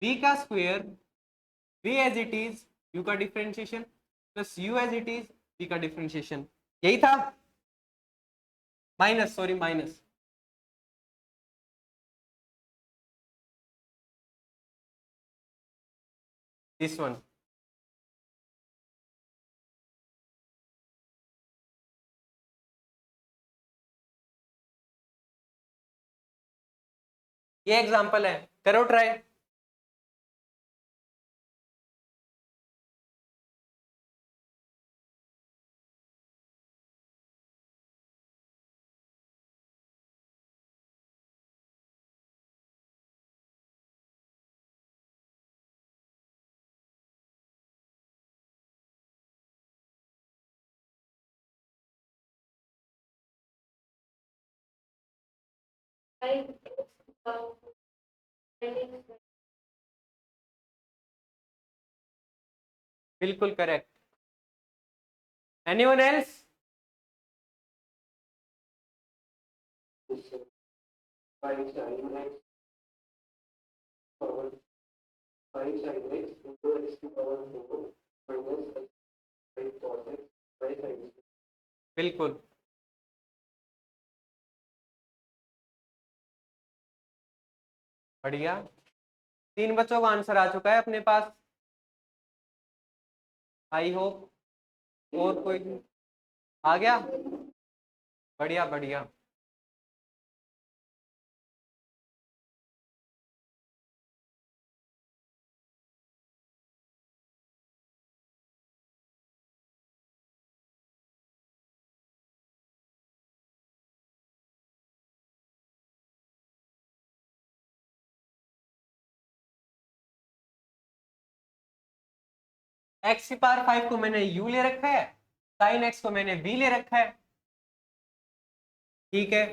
v का square v as it is u का differentiation plus u as it is v का डिफरेंशिएशन, यही था। Minus, sorry minus, this one. ये एग्जांपल है, करो ट्राई। बिल्कुल करेक्ट। Anyone else? बिल्कुल बढ़िया, 3 बच्चों का आंसर आ चुका है अपने पास। आई होप और कोई आ गया। बढ़िया बढ़िया। x की पावर 5 को मैंने u ले रखा है, sin x को मैंने v ले रखा है। ठीक है,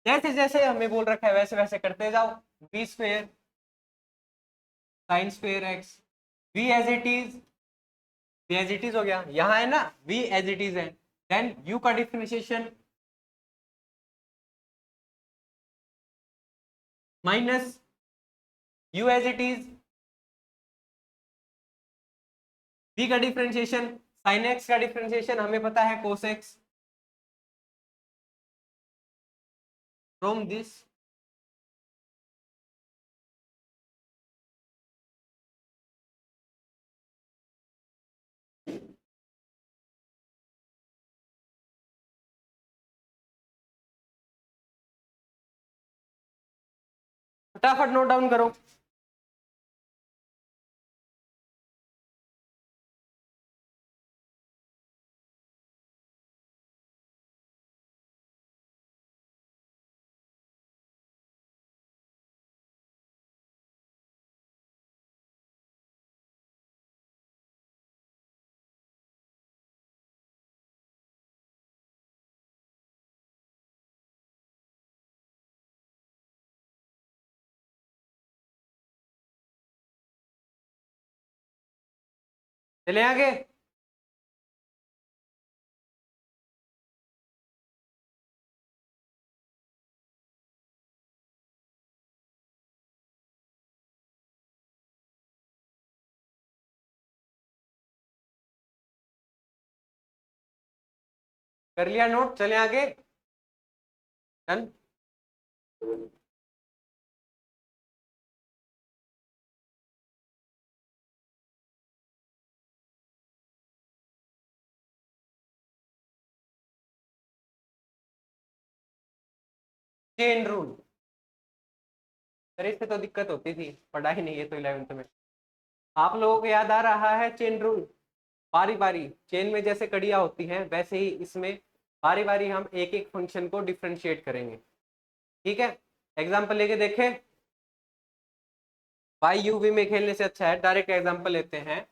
जैसे जैसे हमें बोल रखा है वैसे वैसे करते जाओ। v square sine square x, v as it is, v as it is हो गया, यहाँ है ना v एज इट इज है। देन u का differentiation minus u as it is, v का डिफरेंशिएशन, sin x का डिफरेंशिएशन हमें पता है cos x, फ्रॉम दिस फटाफट नोट डाउन करो। चले आगे। कर लिया नोट, चले आगे। डन। चेन रूल, अरे इससे तो दिक्कत होती थी, पढ़ा ही नहीं है तो 11th में। आप लोगों को याद आ रहा है चेन रूल? बारी बारी चेन में जैसे कड़ियां होती हैं वैसे ही इसमें बारी बारी हम एक एक फंक्शन को डिफरेंशिएट करेंगे। ठीक है, एग्जाम्पल लेके देखें। वाई यूवी में खेलने से अच्छा है डायरेक्ट एग्जाम्पल लेते हैं।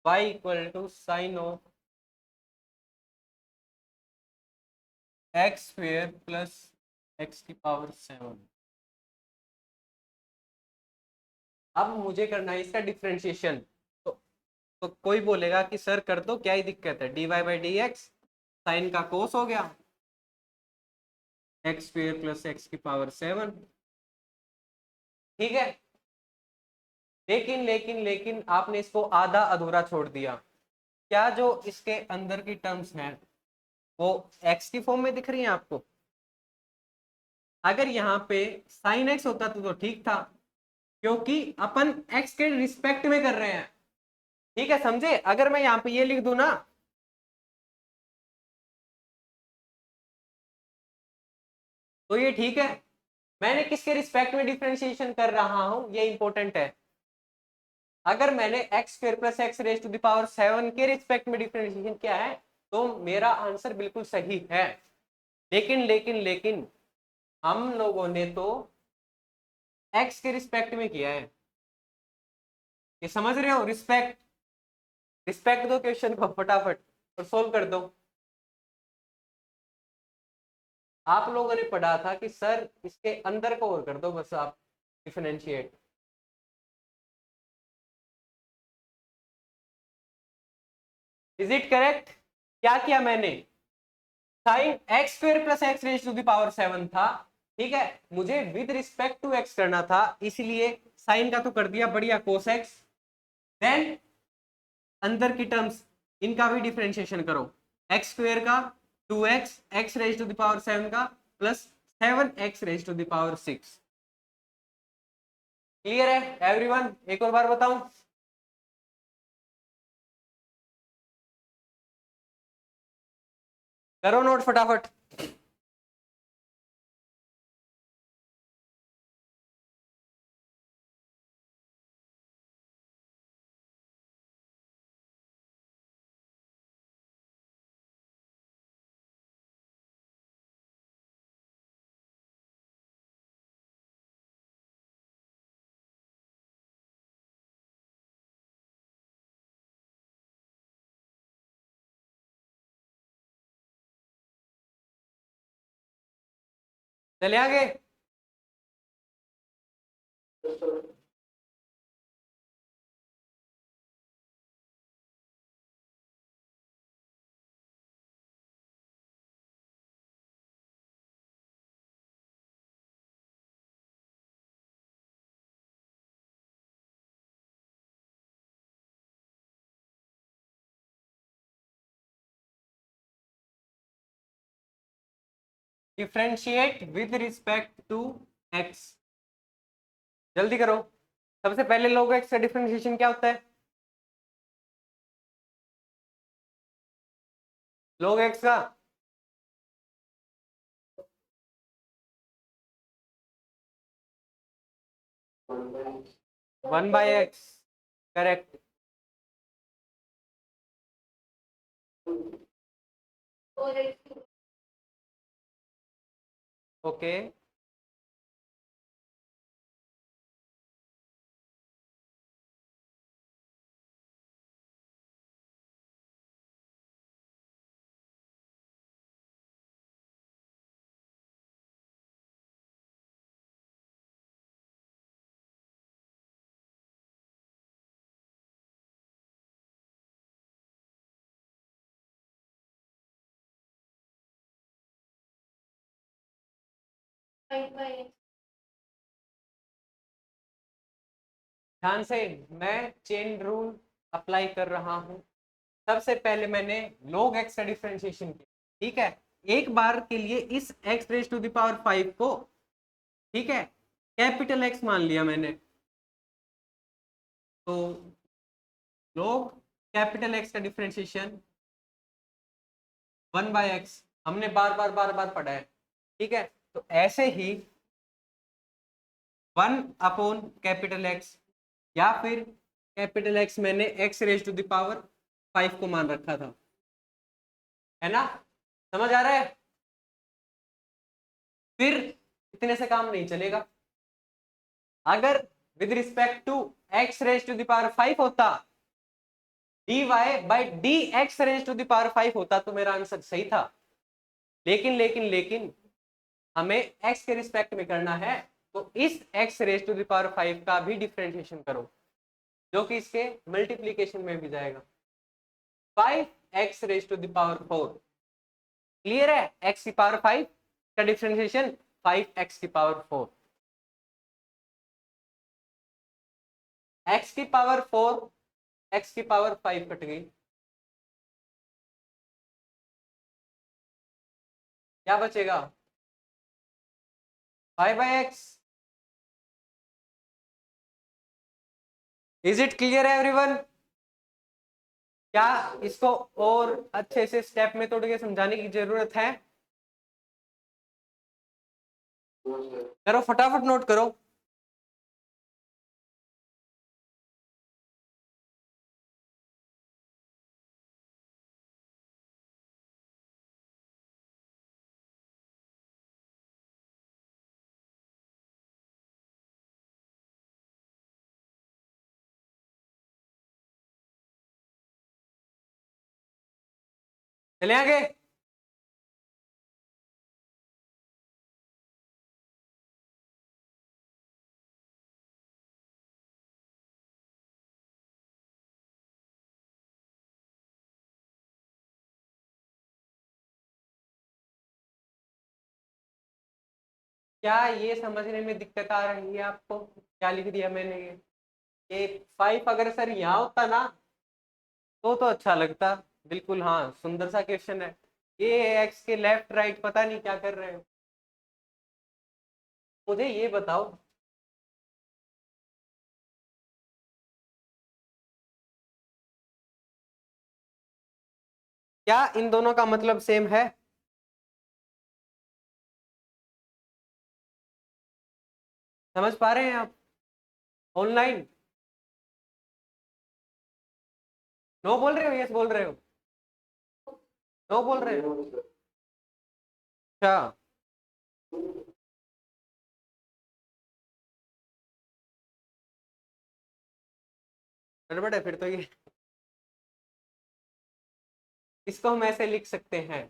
y equal to sine of X square plus x की पावर 7। अब मुझे करना है इसका डिफरेंशिएशन। तो कोई बोलेगा कि सर कर दो, क्या ही दिक्कत है, dy by D x sine का कोस हो गया एक्स स्क्वेयर प्लस एक्स की पावर 7। ठीक है, लेकिन लेकिन लेकिन आपने इसको आधा अधूरा छोड़ दिया। क्या जो इसके अंदर की टर्म्स हैं वो एक्स की फॉर्म में दिख रही हैं आपको? अगर यहाँ पे साइन एक्स होता तो ठीक था, क्योंकि अपन एक्स के रिस्पेक्ट में कर रहे हैं। ठीक है, समझे? अगर मैं यहाँ पे ये लिख दूं ना, तो ये ठीक है। मैंने किसके रिस्पेक्ट में डिफरेंशिएशन कर रहा हूं ये इंपॉर्टेंट है। अगर मैंने x square plus x raise to the power 7 के रिस्पेक्ट में डिफरेंशिएशन किया है तो मेरा आंसर बिल्कुल सही है। लेकिन लेकिन लेकिन हम लोगों ने तो एक्स के रिस्पेक्ट में किया है। ये समझ रहे हो? रिस्पेक्ट, रिस्पेक्ट दो क्वेश्चन को फटाफट और सोल्व कर दो। आप लोगों ने पढ़ा था कि सर इसके अंदर को और कर दो बस आप डिफरेंशिएट। Is it correct? क्या किया मैंने? Sine x square plus x raise to the power 7 था। ठीक है, मुझे विद रिस्पेक्ट टू एक्स करना था, इसलिए साइन का तो कर दिया बढ़िया कोस एक्स। देन अंदर की टर्म्स इनका भी डिफरेंशिएशन करो। एक्स स्क्वायर का 2x x raise to the power 7 का plus 7x raise to the power 6। Clear है एवरीवन? एक और बार बताऊं? करो नोट फटाफट। चले आगे। Differentiate with respect to x. जल्दी करो। सबसे पहले लोग एक्स का डिफरेंशिएशन क्या होता है? लोग एक्स का 1/x। करेक्ट। ओके, ध्यान से। मैं चेन रूल अप्लाई कर रहा हूं। सबसे पहले मैंने log x का डिफरेंशिएशन किया। ठीक है, एक बार के लिए इस x raise to the power 5 को, ठीक है, कैपिटल x मान लिया मैंने। तो log कैपिटल x का डिफरेंशिएशन 1/x हमने बार बार बार बार पढ़ा है। ठीक है, तो ऐसे ही 1 अपॉन कैपिटल x या फिर कैपिटल एक्स मैंने x raise to the power 5 को मान रखा था, है ना? समझ आ रहा है? फिर इतने से काम नहीं चलेगा। अगर with respect to x raise to the power 5 होता, dy by D x raise to the power 5 होता, तो मेरा आंसर सही था। लेकिन लेकिन लेकिन हमें x के रिस्पेक्ट में करना है, तो इस x raise to the power 5 का भी डिफरेंशिएशन करो, जो कि इसके मल्टीप्लीकेशन में भी जाएगा। 5x raise to the power 4, clear है? x की पावर 5 का डिफरेंशिएशन 5x की पावर 4, x की पावर 4, x की पावर 5 कट गई, क्या बचेगा? 5/x। इज इट क्लियर है एवरीवन? क्या इसको और अच्छे से स्टेप में तोड़ के समझाने की जरूरत है? करो फटाफट नोट करो। चले आगे। क्या ये समझने में दिक्कत आ रही है आपको? क्या लिख दिया मैंने ये 5 अगर सर यहाँ होता ना, तो अच्छा लगता। बिल्कुल, हाँ, सुंदर सा क्वेश्चन है। ये एक्स के लेफ्ट राइट पता नहीं क्या कर रहे हो। मुझे ये बताओ, क्या इन दोनों का मतलब सेम है? समझ पा रहे हैं आप? ऑनलाइन नो बोल रहे हो, यस बोल रहे हो? नो बोल रहे हो? अच्छा, गड़बड़ है फिर तो ये। इसको हम ऐसे लिख सकते हैं,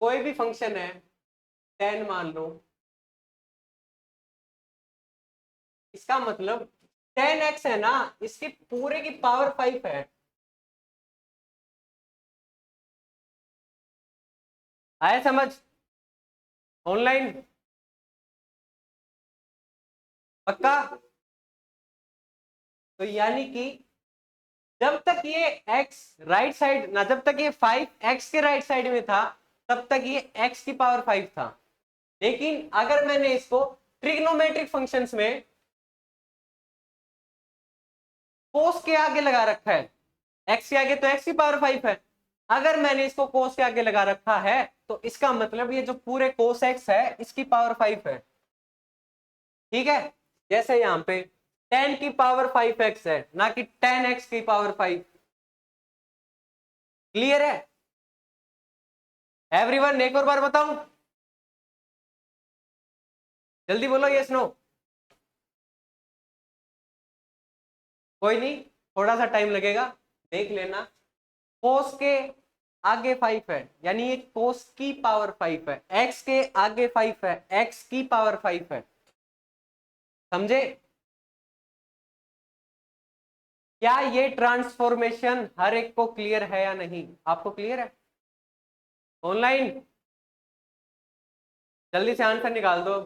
कोई भी फंक्शन है 10 मान लो, इसका मतलब 10x है ना, इसके पूरे की पावर 5 है। आया समझ? ऑनलाइन पक्का? तो यानी कि जब तक ये x राइट साइड ना, जब तक ये 5x के राइट साइड में था, तब तक ये x की पावर 5 था। लेकिन अगर मैंने इसको ट्रिग्नोमेट्रिक फंक्शंस में कोस के आगे लगा रखा है, x के आगे तो x की पावर 5 है, अगर मैंने इसको कोस के आगे लगा रखा है, तो इसका मतलब ये जो पूरे कोस x है, इसकी पावर 5 है। ठीक है? जैसे यहां पे 10 की पावर 5x है, ना कि 10x की पावर 5। क्लियर है एवरीवन? एक और बार बताऊं, जल्दी बोलो यस नो। कोई नहीं, थोड़ा सा टाइम लगेगा, देख लेना। कोस के आगे 5 है, यानी ये कोस की पावर 5 है, एक्स के आगे 5 है, एक्स की पावर 5 है। समझे? क्या ये ट्रांसफॉर्मेशन हर एक को क्लियर है या नहीं? आपको क्लियर है? ऑनलाइन जल्दी से आंसर निकाल दो।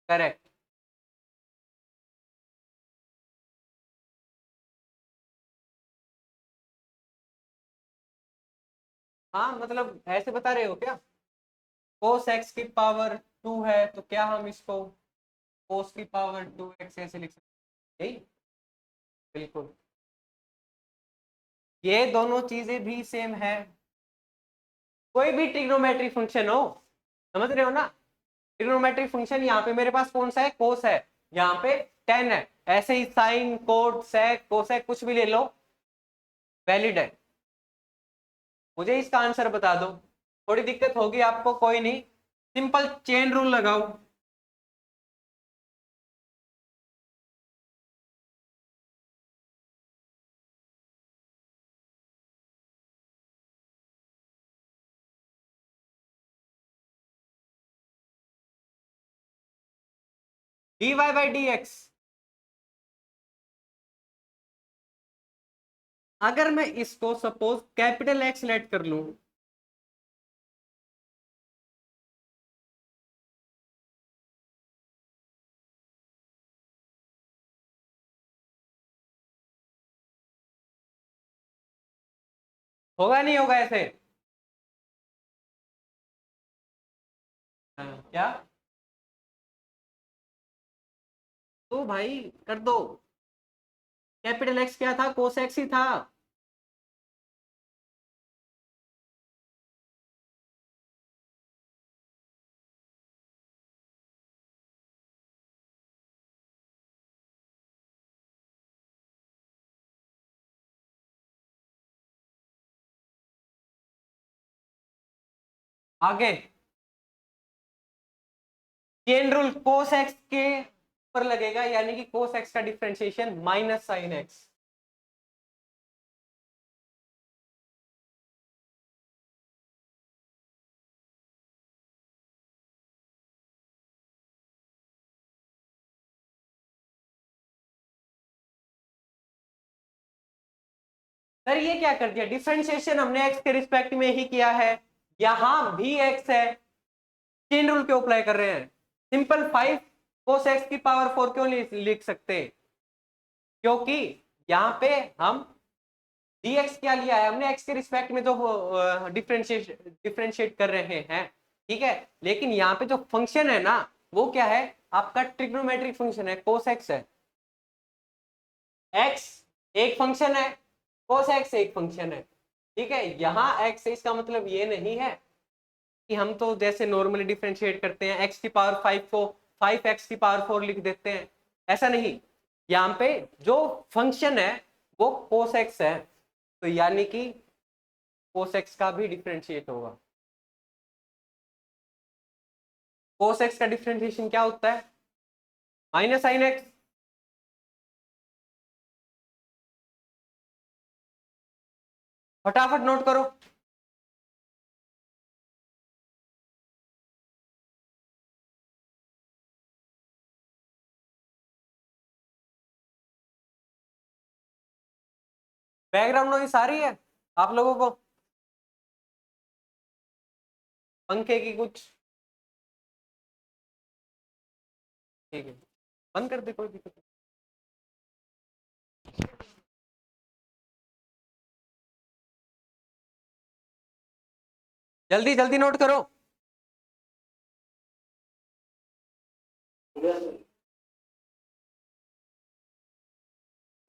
करेक्ट। हाँ, मतलब ऐसे बता रहे हो क्या? कोस एक्स की पावर 2 है, तो क्या हम इसको कोस की पावर 2x ऐसे लिख सकते हैं? यही? बिल्कुल। ये दोनों चीजें भी सेम है। कोई भी ट्रिग्नोमेट्री फंक्शन हो, समझ रहे हो ना, ट्रिग्नोमेट्रिक फंक्शन यहाँ पे मेरे पास कौन सा है, कोस है, यहाँ पे टेन है, ऐसे ही साइन कोट सेक कोसेक कुछ भी ले लो, वैलिड है। मुझे इसका आंसर बता दो। थोड़ी दिक्कत होगी आपको, कोई नहीं, सिंपल चेन रूल लगाओ। dy बाई डी एक्स, अगर मैं इसको सपोज कैपिटल एक्स लेट कर लूं, होगा नहीं होगा ऐसे? हाँ, क्या? तो भाई कर दो, कैपिटल एक्स क्या था, कोस एक्स ही था। आगे चेन रूल कोस एक्स के ऊपर लगेगा, यानी कि कोस एक्स का differentiation minus sine x. Sir ये क्या कर दिया, डिफरेंशिएशन हमने एक्स के रिस्पेक्ट में ही किया है, यहां भी एक्स है, चेन रूल क्यों अप्लाई कर रहे हैं? सिंपल 5 कोस एक्स की पावर 4 क्यों नहीं लिख सकते? क्योंकि यहाँ पे हम dx क्या लिया है हमने, एक्स के रिस्पेक्ट में जो डिफरेंशिएट कर रहे हैं, ठीक है, लेकिन यहाँ पे जो फंक्शन है ना, वो क्या है, आपका ट्रिग्नोमेट्रिक फंक्शन है, कोस एक्स है। एक्स एक फंक्शन है, कोस एक्स एक फंक्शन है, ठीक है। यहाँ एक्स है, इसका मतलब ये नहीं है कि हम तो जैसे नॉर्मली डिफरेंशिएट करते हैं एक्स की पावर 5 को 5x की पावर 4 लिख देते हैं, ऐसा नहीं। यहाँ पे जो फंक्शन है वो कोस एक्स है, तो यानी कि कोस एक्स का भी डिफरेंशिएट होगा। कोस एक्स का डिफरेंशिएशन क्या होता है, माइनस साइन एक्स। फटाफट नोट करो। बैकग्राउंड नॉइस आ रही है आप लोगों को, पंखे की कुछ? ठीक है, बंद कर दे, कोई दिक्कत नहीं। जल्दी जल्दी नोट करो।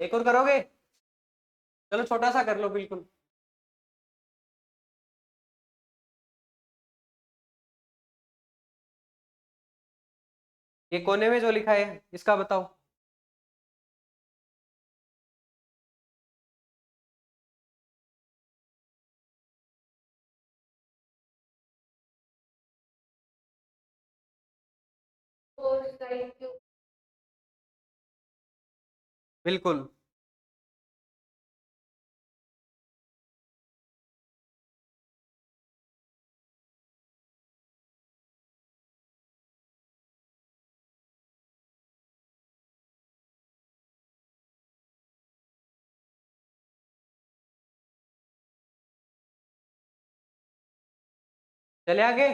एक और करोगे? चलो छोटा सा कर लो बिल्कुल। ये कोने में जो लिखा है इसका बताओ। बिल्कुल। चले आगे।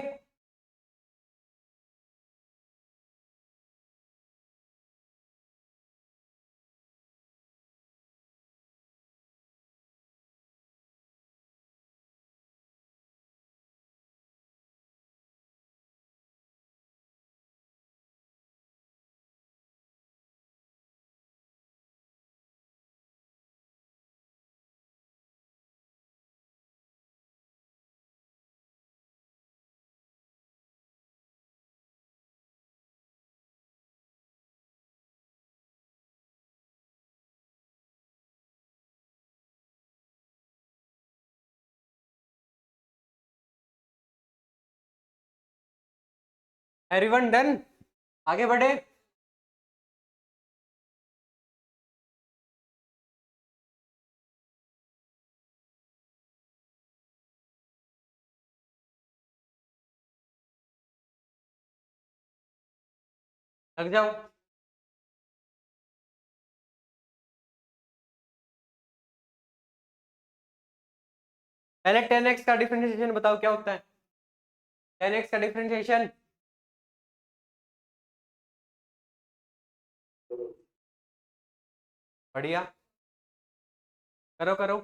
एवरीवन डन, आगे बढ़े। लग जाओ। पहले 10x का डिफरेंशिएशन बताओ क्या होता है। 10x का डिफरेंशिएशन बढ़िया, करो करो।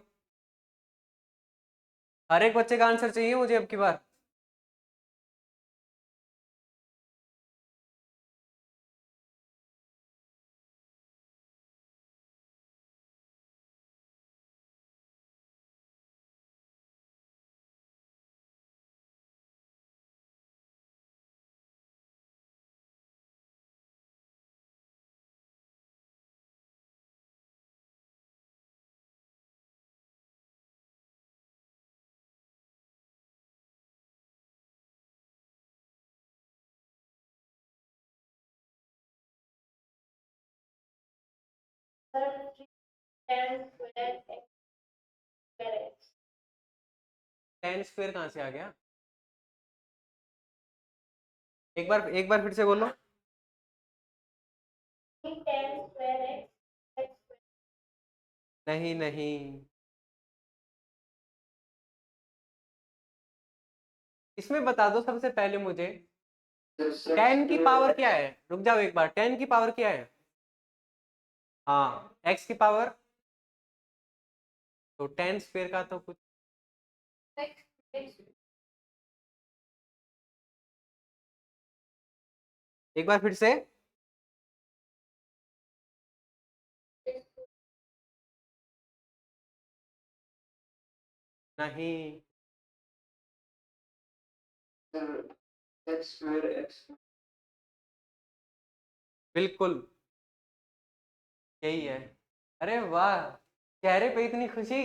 हर एक बच्चे का आंसर चाहिए मुझे अब की बार। टेन स्क्वायर कहाँ से आ गया? एक बार फिर से बोलो। नहीं नहीं, इसमें बता दो सबसे पहले मुझे, 10 की पावर क्या है? रुक जाओ एक बार, 10 की पावर क्या है? हाँ, x की पावर। तो 10 स्क्वायर का तो कुछ, एक बार फिर से। नहीं, बिल्कुल यही है। अरे वाह, चेहरे पे इतनी खुशी।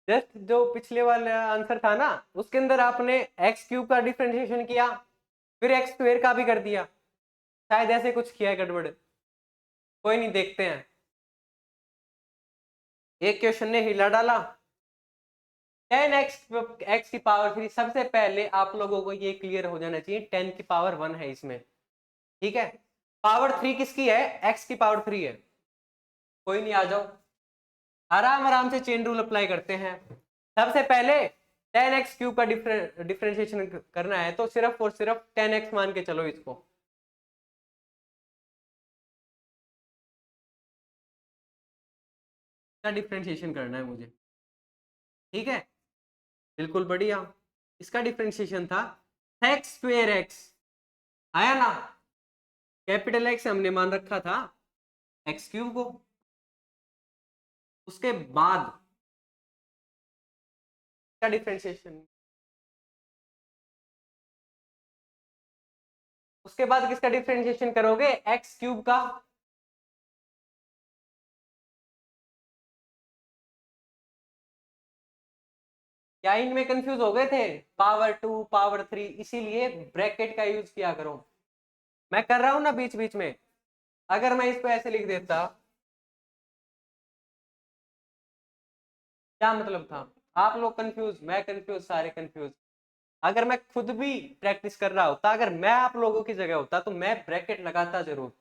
जस्ट जो पिछले वाला आंसर था ना, उसके अंदर आपने एक्स क्यूब का डिफरेंशिएशन किया, फिर एक्स स्क्वायर का भी कर दिया। शायद ऐसे कुछ किया है गड़बड़। कोई नहीं, देखते हैं। एक क्वेश्चन ने हिला डाला। 10x की पावर 3, सबसे पहले आप लोगों को ये क्लियर हो जाना चाहिए 10 की पावर 1 है इसमें, ठीक है। पावर 3 किसकी है? x की पावर 3 है। कोई नहीं, आ जाओ, आराम आराम से चेन रूल अप्लाई करते हैं। सबसे पहले 10x क्यूब का डिफरेंशिएशन करना है, तो सिर्फ और सिर्फ 10x मान के चलो इसको। डिफरेंशिएशन करना है मुझे, ठीक है। बिल्कुल बढ़िया। इसका डिफरेंशिएशन था एक्स स्क्वेयर एक्स, आया ना। कैपिटल एक्स हमने मान रखा था एक्स क्यूब को। उसके बाद का डिफरेंशिएशन, उसके बाद किसका डिफरेंशिएशन करोगे? एक्स क्यूब का। क्या इनमें कंफ्यूज हो गए थे? पावर 2 पावर 3, इसीलिए ब्रैकेट का यूज किया करो। मैं कर रहा हूं ना बीच बीच में। अगर मैं इसको ऐसे लिख देता, क्या मतलब था? आप लोग कंफ्यूज, मैं कंफ्यूज, सारे कंफ्यूज। अगर मैं खुद भी प्रैक्टिस कर रहा होता, अगर मैं आप लोगों की जगह होता, तो मैं ब्रैकेट लगाता जरूर।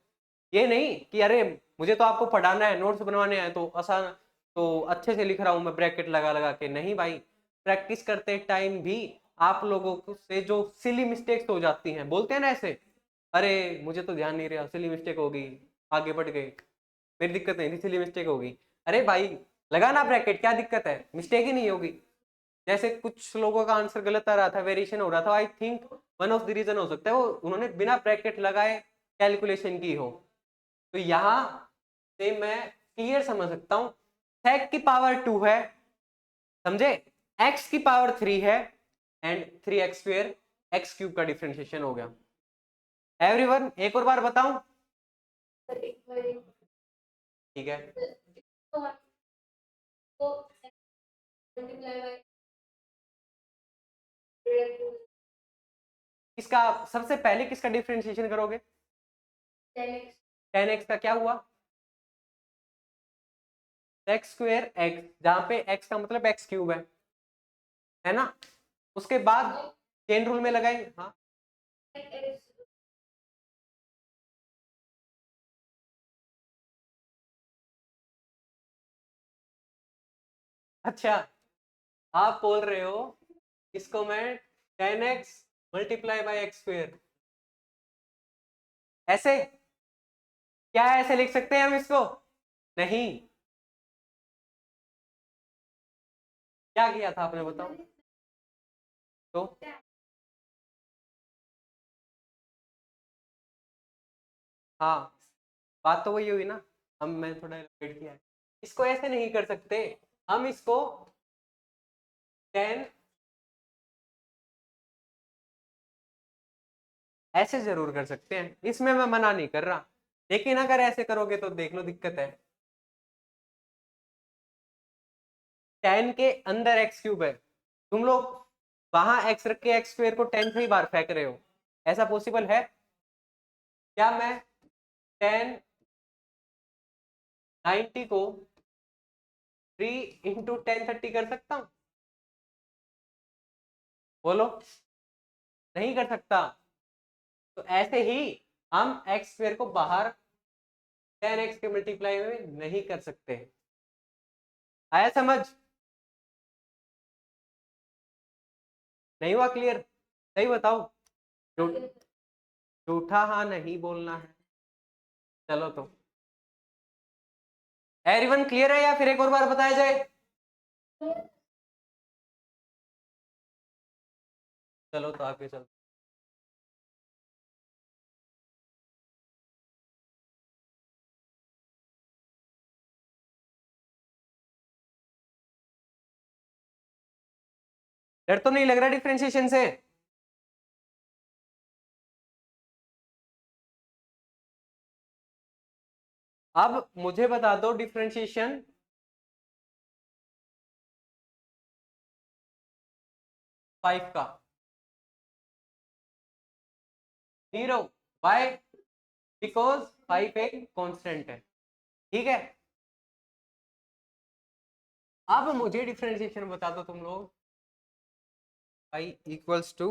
ये नहीं कि अरे मुझे तो आपको पढ़ाना है, नोट्स बनवाने हैं, तो आसान, तो अच्छे से लिख रहा हूं मैं ब्रैकेट लगा लगा के। नहीं भाई, प्रैक्टिस करते टाइम भी आप लोगों से जो सिली मिस्टेक्स हो जाती हैं, बोलते हैं ना ऐसे, अरे मुझे तो ध्यान नहीं रहा, सिली मिस्टेक हो गई, आगे बढ़ गए, मेरी दिक्कत नहीं थी, सिली मिस्टेक हो गई। अरे भाई, लगाना ब्रैकेट, क्या दिक्कत है? मिस्टेक ही नहीं होगी। जैसे कुछ लोगों का आंसर गलत आ रहा था, वेरिएशन हो रहा था, I think one of the reason हो सकता है वो उन्होंने बिना ब्रैकेट लगाए कैलकुलेशन की हो। तो यहां से मैं क्लियर समझ सकता हूं, sec की पावर 2 है, समझे, x की पावर 3 है, and 3x square x cube का डिफरेंशिएशन हो गया। एवरीवन एक और बार बताऊं? ठीक है। इसका सबसे पहले किसका डिफरेंशिएशन करोगे? 10x का क्या हुआ? एक्स स्क्वेयर एक्स, जहां पे x का मतलब एक्स क्यूब है ना? उसके बाद चेन रूल में लगाएंगे। हाँ, अच्छा, आप बोल रहे हो इसको मैं 10x multiply by x square, ऐसे? क्या ऐसे लिख सकते हैं हम इसको? नहीं। क्या किया था आपने, बताओ तो? हाँ, बात तो वही हुई ना, हम मैं थोड़ा एलिब्रेट किया है। इसको ऐसे नहीं कर सकते हम, इसको 10 ऐसे जरूर कर सकते हैं, इसमें मैं मना नहीं कर रहा, लेकिन अगर ऐसे करोगे तो देख लो दिक्कत है। 10 के अंदर एक्स क्यूब है, तुम लोग वहां एक्स रख के एक्स स्क्वेयर को 10 से ही बाहर फेंक रहे हो, ऐसा पॉसिबल है क्या? मैं 10 90 को 3 × 10 30 कर सकता हूं? बोलो, नहीं कर सकता। तो ऐसे ही हम एक्स स्क्वेयर को बाहर 10x के मल्टीप्लाई में नहीं कर सकते। आया समझ? नहीं हुआ क्लियर? सही बताओ, झूठा हाँ नहीं बोलना है। चलो तो, एवरीवन क्लियर है या फिर एक और बार बताया जाए? चलो तो आगे चलो। डर तो नहीं लग रहा डिफरेंशिएशन से? अब मुझे बता दो डिफरेंशिएशन 5 का। 0 बाय, बिकॉज 5 एक कांस्टेंट है, ठीक है? अब मुझे डिफरेंशिएशन बता दो तुम लोग, i equals to,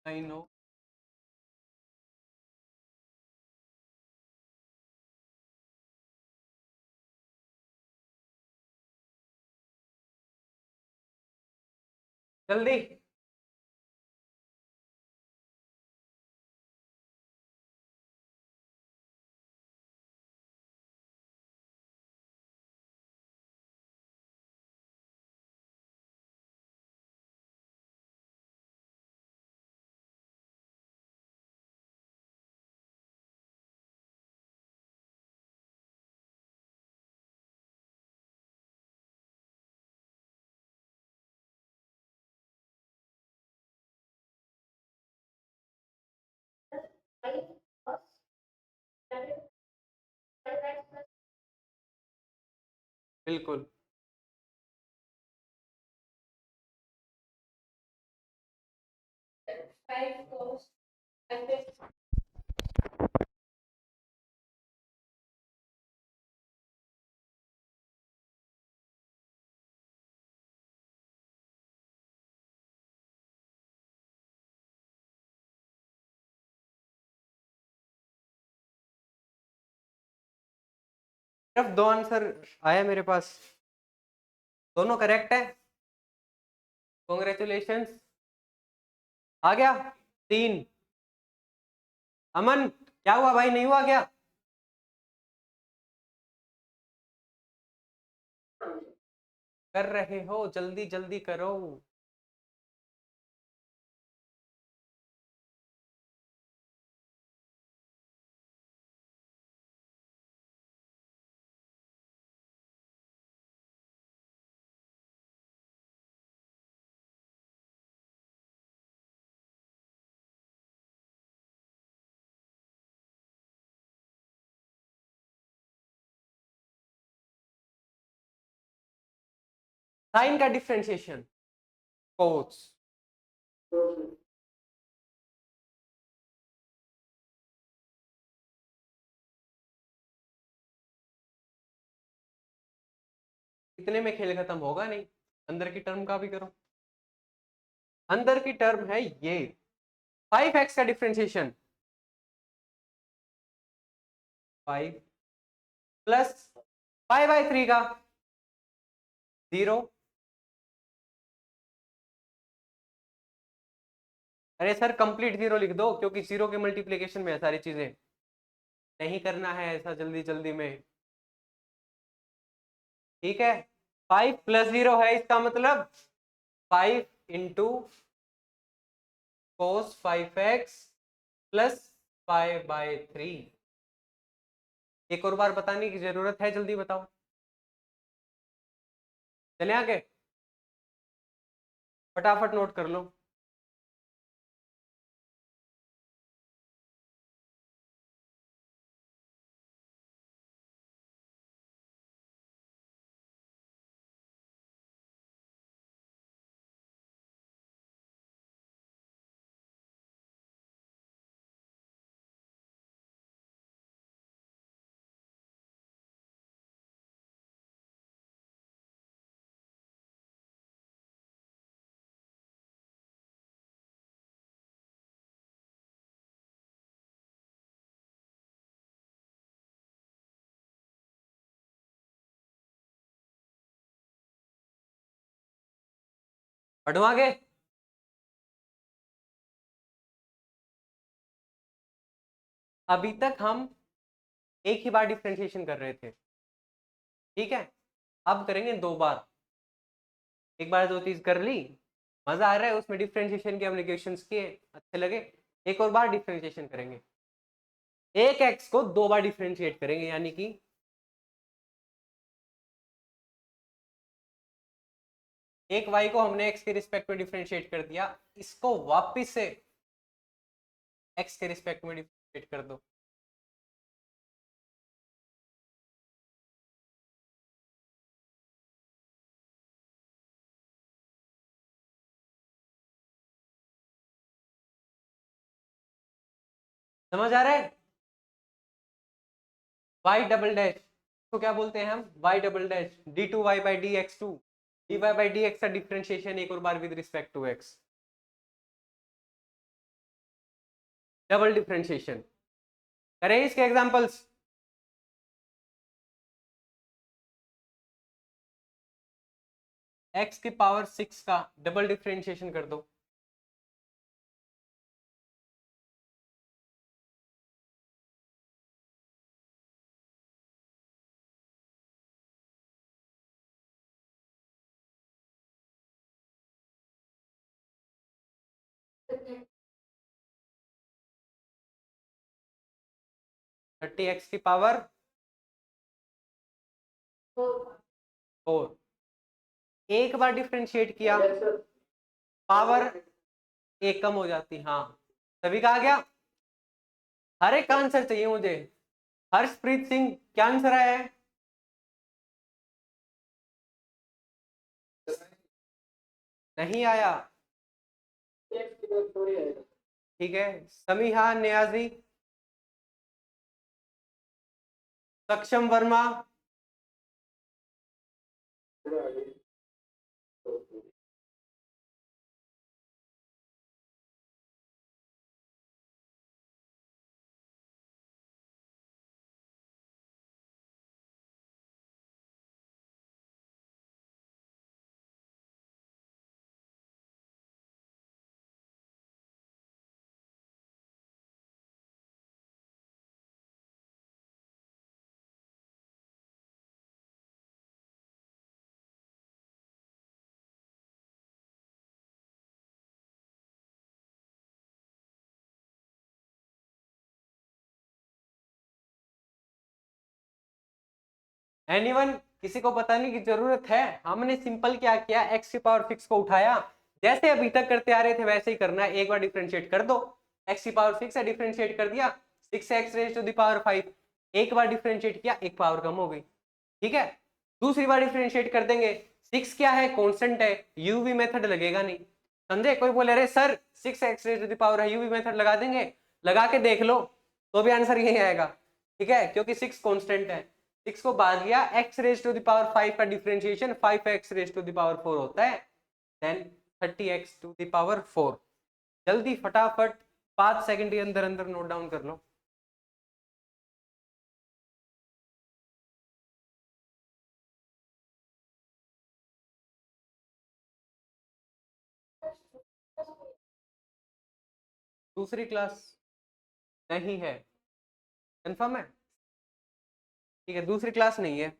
I know, जल्दी। बिल्कुल। सिर्फ दो आंसर आया मेरे पास, दोनों करेक्ट है, कॉन्ग्रेचुलेशन। आ गया 3। अमन क्या हुआ भाई, नहीं हुआ क्या? कर रहे हो, जल्दी जल्दी करो। साइन का डिफरेंशिएशन कोस। इतने में खेल खत्म होगा नहीं, अंदर की टर्म का भी करो। अंदर की टर्म है ये 5x का डिफरेंशिएशन 5 प्लस 5/3 का 0। अरे सर कंप्लीट 0 लिख दो, क्योंकि 0 के मल्टीप्लीकेशन में है सारी चीजें, नहीं करना है ऐसा जल्दी जल्दी में। ठीक है, 5 + 0 है, इसका मतलब 5 इंटू कोस 5x प्लस 5/3। एक और बार बताने की जरूरत है, जल्दी बताओ। चले आगे, फटाफट नोट कर लो। बढ़ो आगे। अभी तक हम एक ही बार डिफरेंशिएशन कर रहे थे, ठीक है, अब करेंगे 2 बार। एक बार 2 चीज कर ली, मजा आ रहा है उसमें, डिफरेंशिएशन के हमने क्वेश्चंस किए, अच्छे लगे। एक और बार डिफरेंशिएशन करेंगे, एक x को 2 बार डिफरेंशिएट करेंगे, यानी कि एक y को हमने x के रिस्पेक्ट में डिफरेंशिएट कर दिया, इसको वापस से x के रिस्पेक्ट में डिफरेंशिएट कर दो। समझ आ रहा है? y डबल डैश तो क्या बोलते हैं हम, y double dash d2y by dx2, dy by dx का डिफरेंशिएशन एक और बार with respect to x, double differentiation. करें इसके एग्जांपल्स। x की पावर 6 का डबल डिफरेंशिएशन कर दो। थर्टी एक्स की पावर 4, एक बार डिफरेंशिएट किया पावर एक कम हो जाती। हाँ, सभी का आ गया। हर एक का आंसर चाहिए मुझे। हर्षप्रीत सिंह, क्या आंसर आया है? नहीं आया, ठीक है। समीहा नियाजी, सक्षम वर्मा, एनीवन? किसी को बताने की जरूरत है? हमने सिंपल क्या किया, एक्स की पावर 6 को उठाया, जैसे अभी तक करते आ रहे थे वैसे ही करना है। एक बार डिफरेंशिएट कर दो, एक्स की पावर 6 है, डिफरेंशिएट कर दिया, 6x raise to the power 5। एक बार डिफरेंशिएट किया, एक पावर कम हो गई, ठीक है। दूसरी बार डिफरेंशिएट कर देंगे, 6 क्या है, कांस्टेंट है, यूवी मेथड लगेगा नहीं। समझे? कोई बोले अरे sir 6x raise to the power है, यूवी मेथड लगा देंगे, लगा के देख लो तो भी आंसर यही आएगा। ठीक है, क्योंकि 6 कांस्टेंट है, 6 को भाग गया x raise to the power 5 का differentiation 5x raise to the power 4 होता है, then 30x to the power 4। जल्दी फटाफट 5 सेकंड के अंदर अंदर नोट डाउन कर लो। दूसरी क्लास नहीं है, कंफर्म है? ठीक है, दूसरी क्लास नहीं है।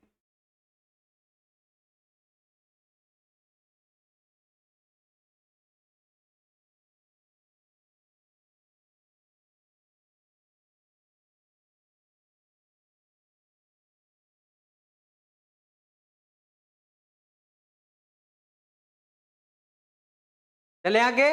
चले आगे।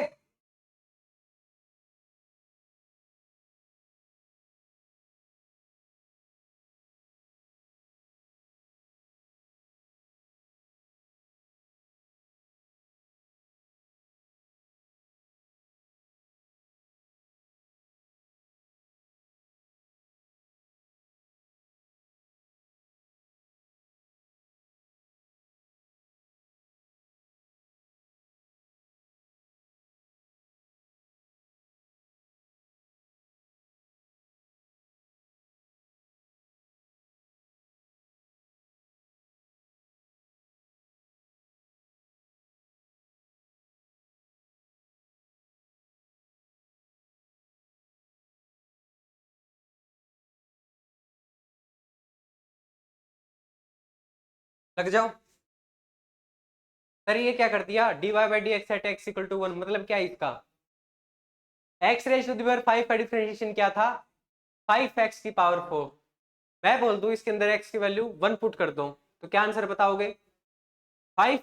लग जाओ। सर ये क्या कर दिया, dy by D x at x equal to 1, मतलब क्या है इसका, x raise to the power 5 का डिफरेंशिएशन क्या था, 5x की पावर 4। मैं बोल दूं इसके अंदर x की वैल्यू 1 पुट कर दूं तो क्या आंसर बताओगे, 5?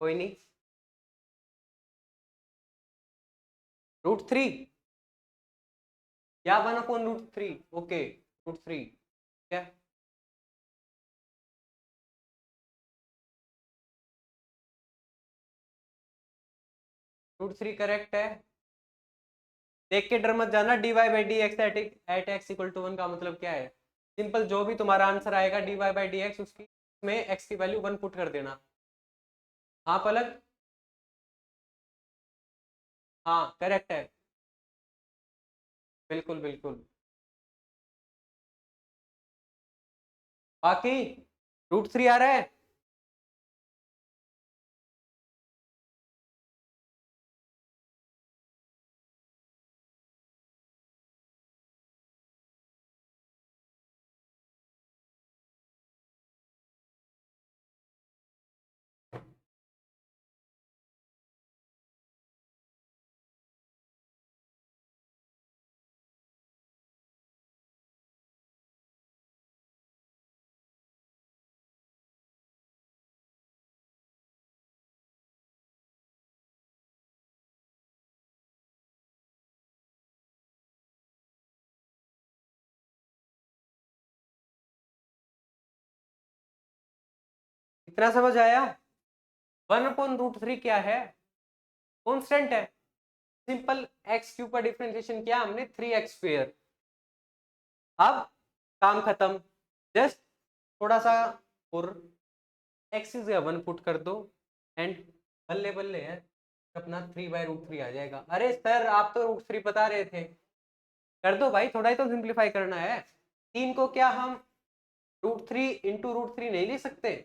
कोई नहीं, √3 या 1/√3, ओके √3, क्या √3 करेक्ट है। देख के डर मत जाना, dy by D x at x equal to 1 का मतलब क्या है, सिंपल जो भी तुम्हारा आंसर आएगा dy बाई डी एक्स, उसकी में x की वैल्यू 1 पुट कर देना। हाँ पलक, हाँ करेक्ट है, बिल्कुल बिल्कुल। बाकी √3 आ रहा है। इतना समझ आया? 1/√3 क्या है, कॉन्स्टेंट है, सिंपल एक्स क्यूब का डिफरेंशिएशन किया हमने 3x²। अब काम खत्म, जस्ट थोड़ा सा और एक्स इज 1 पुट कर दो एंड बल्ले बल्ले है, अपना 3/√3 आ जाएगा। अरे सर आप तो √3 बता रहे थे, कर दो भाई, थोड़ा ही तो सिंप्लीफाई करना है। 3 को क्या हम √3 इंटू √3 नहीं ले सकते?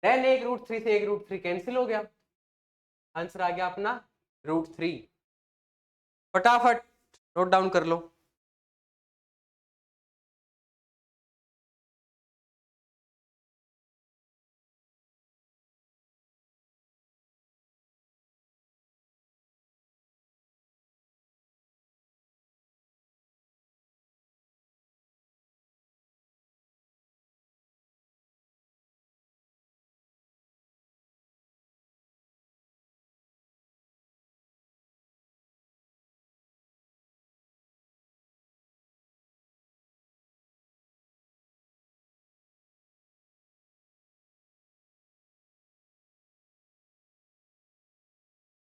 देन एक √3 से एक √3 कैंसिल हो गया, आंसर आ गया अपना √3। फटाफट नोट डाउन कर लो।